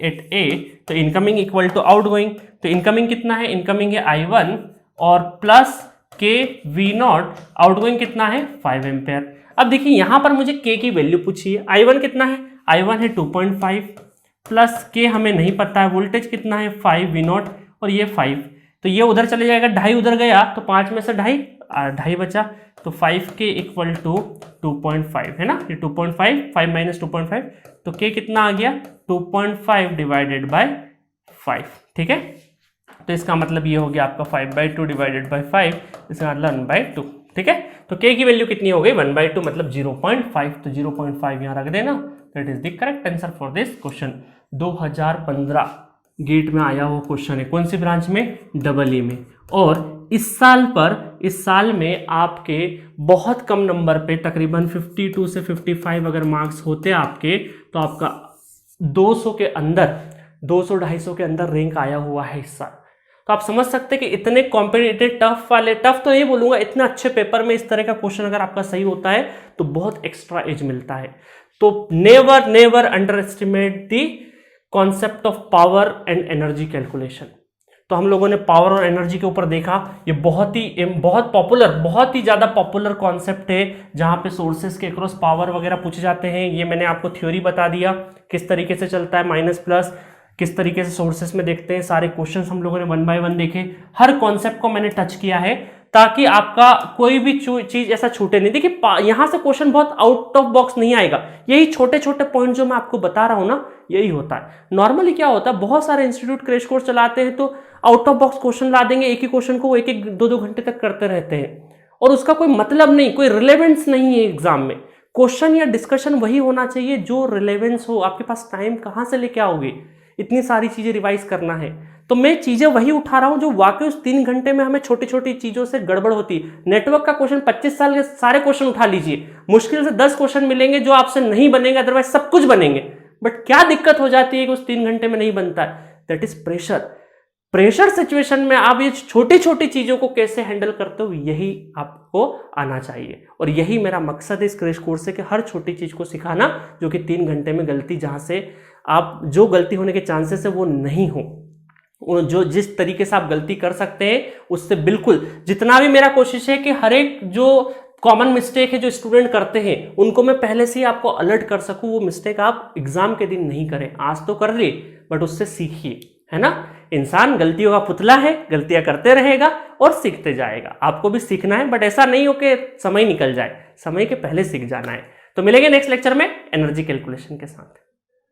एट A, तो इनकमिंग इक्वल टू आउटगोइंग, तो इनकमिंग कितना है, इनकमिंग है I1 और प्लस K V0, आउटगोइंग कितना है 5 एम्पेयर। अब देखिए यहां पर मुझे K की वैल्यू पूछी है, I1 कितना है, I1 है 2.5 प्लस K हमें नहीं पता है, वोल्टेज कितना है 5 V0 और ये 5, तो ये उधर चले जाएगा, 2.5 उधर गया तो 5 में से 2.5 बचा, तो 5K = 2.5 है ना, ये 2.5, 5 - 2.5, तो K कितना आ गया 2.5 डिवाइडेड बाय 5, ठीक है। तो इसका मतलब ये हो गया आपका 5/2 डिवाइडेड बाय 5, इसका मतलब 1/2, ठीक है। तो K की वैल्यू कितनी हो गई 1/2, मतलब 0.5, तो 0.5 यहाँ रख देना, that is the correct answer for this question. 2015 GATE में आया हुआ क्वेश्चन है, कौन सी ब्रांच में, EE में, और इस साल में आपके बहुत कम नंबर पे, तकरीबन 52 से 55 अगर मार्क्स होते आपके, तो आपका 200 के अंदर, 200-250 के अंदर रैंक आया हुआ है इस साल। तो आप समझ सकते हैं कि इतने कॉम्पिटिटिव टफ वाले, टफ तो नहीं बोलूंगा, इतने अच्छे पेपर में इस तरह का क्वेश्चन अगर आपका सही होता है तो बहुत एक्स्ट्रा एज मिलता है। तो never under estimate the concept of power and energy calculation. तो हम लोगों ने पावर और एनर्जी के ऊपर देखा, ये बहुत ही ज़्यादा पॉपुलर कॉन्सेप्ट है, जहाँ पे सोर्सेस के अक्रॉस पावर वगैरह पूछे जाते हैं। ये मैंने आपको थ्योरी बता दिया किस तरीके से चलता है, माइनस प्लस किस तरीके से सोर्सेस में देखते हैं, सारे क्वेश्चंस हम लोगों ने 1 बाय 1 देखे, हर कॉन्सेप्ट को मैंने टच किया है ताकि आपका कोई भी चीज ऐसा छूटे नहीं। देखिए यहां से क्वेश्चन बहुत आउट ऑफ बॉक्स नहीं आएगा, यही छोटे छोटे पॉइंट जो मैं आपको बता रहा हूं ना, यही होता है। नॉर्मली क्या होता है, बहुत सारे इंस्टीट्यूट क्रैश कोर्स चलाते हैं तो आउट ऑफ बॉक्स क्वेश्चन ला देंगे, एक ही क्वेश्चन को 1-2 घंटे तक करते रहते हैं और उसका कोई मतलब नहीं, कोई रिलेवेंस नहीं है एग्जाम में। क्वेश्चन या डिस्कशन वही होना चाहिए जो रिलेवेंस हो। आपके पास टाइम कहां से लेके आओगे, इतनी सारी चीजें रिवाइज करना है, तो मैं चीजें वही उठा रहा हूं जो वाकई उस 3 घंटे में हमें छोटी छोटी चीजों से गड़बड़ होती है। नेटवर्क का क्वेश्चन 25 साल के सारे क्वेश्चन उठा लीजिए, मुश्किल से 10 क्वेश्चन मिलेंगे जो आपसे नहीं बनेंगे, अदरवाइज सब कुछ बनेंगे। बट क्या दिक्कत हो जाती है कि उस 3 घंटे में नहीं बनता है? That is pressure. Pressure situation में आप ये छोटी छोटी चीजों को कैसे हैंडल करते हो, यही आपको आना चाहिए। और यही मेरा मकसद है इस क्रैश कोर्स से, कि हर छोटी चीज को सिखाना जो कि 3 घंटे में गलती, जहां से आप जो गलती होने के चांसेस है वो नहीं हो, जो जिस तरीके से आप गलती कर सकते हैं उससे बिल्कुल, जितना भी मेरा कोशिश है कि हर एक जो कॉमन मिस्टेक है जो स्टूडेंट करते हैं उनको मैं पहले से ही आपको अलर्ट कर सकूं, वो मिस्टेक आप एग्जाम के दिन नहीं करें। आज तो कर लिए बट उससे सीखिए, है ना। इंसान गलतियों का पुतला है, गलतियां करते रहेगा और सीखते जाएगा। आपको भी सीखना है, बट ऐसा नहीं हो कि समय निकल जाए, समय के पहले सीख जाना है। तो मिलेंगे नेक्स्ट लेक्चर में एनर्जी कैलकुलेशन के साथ।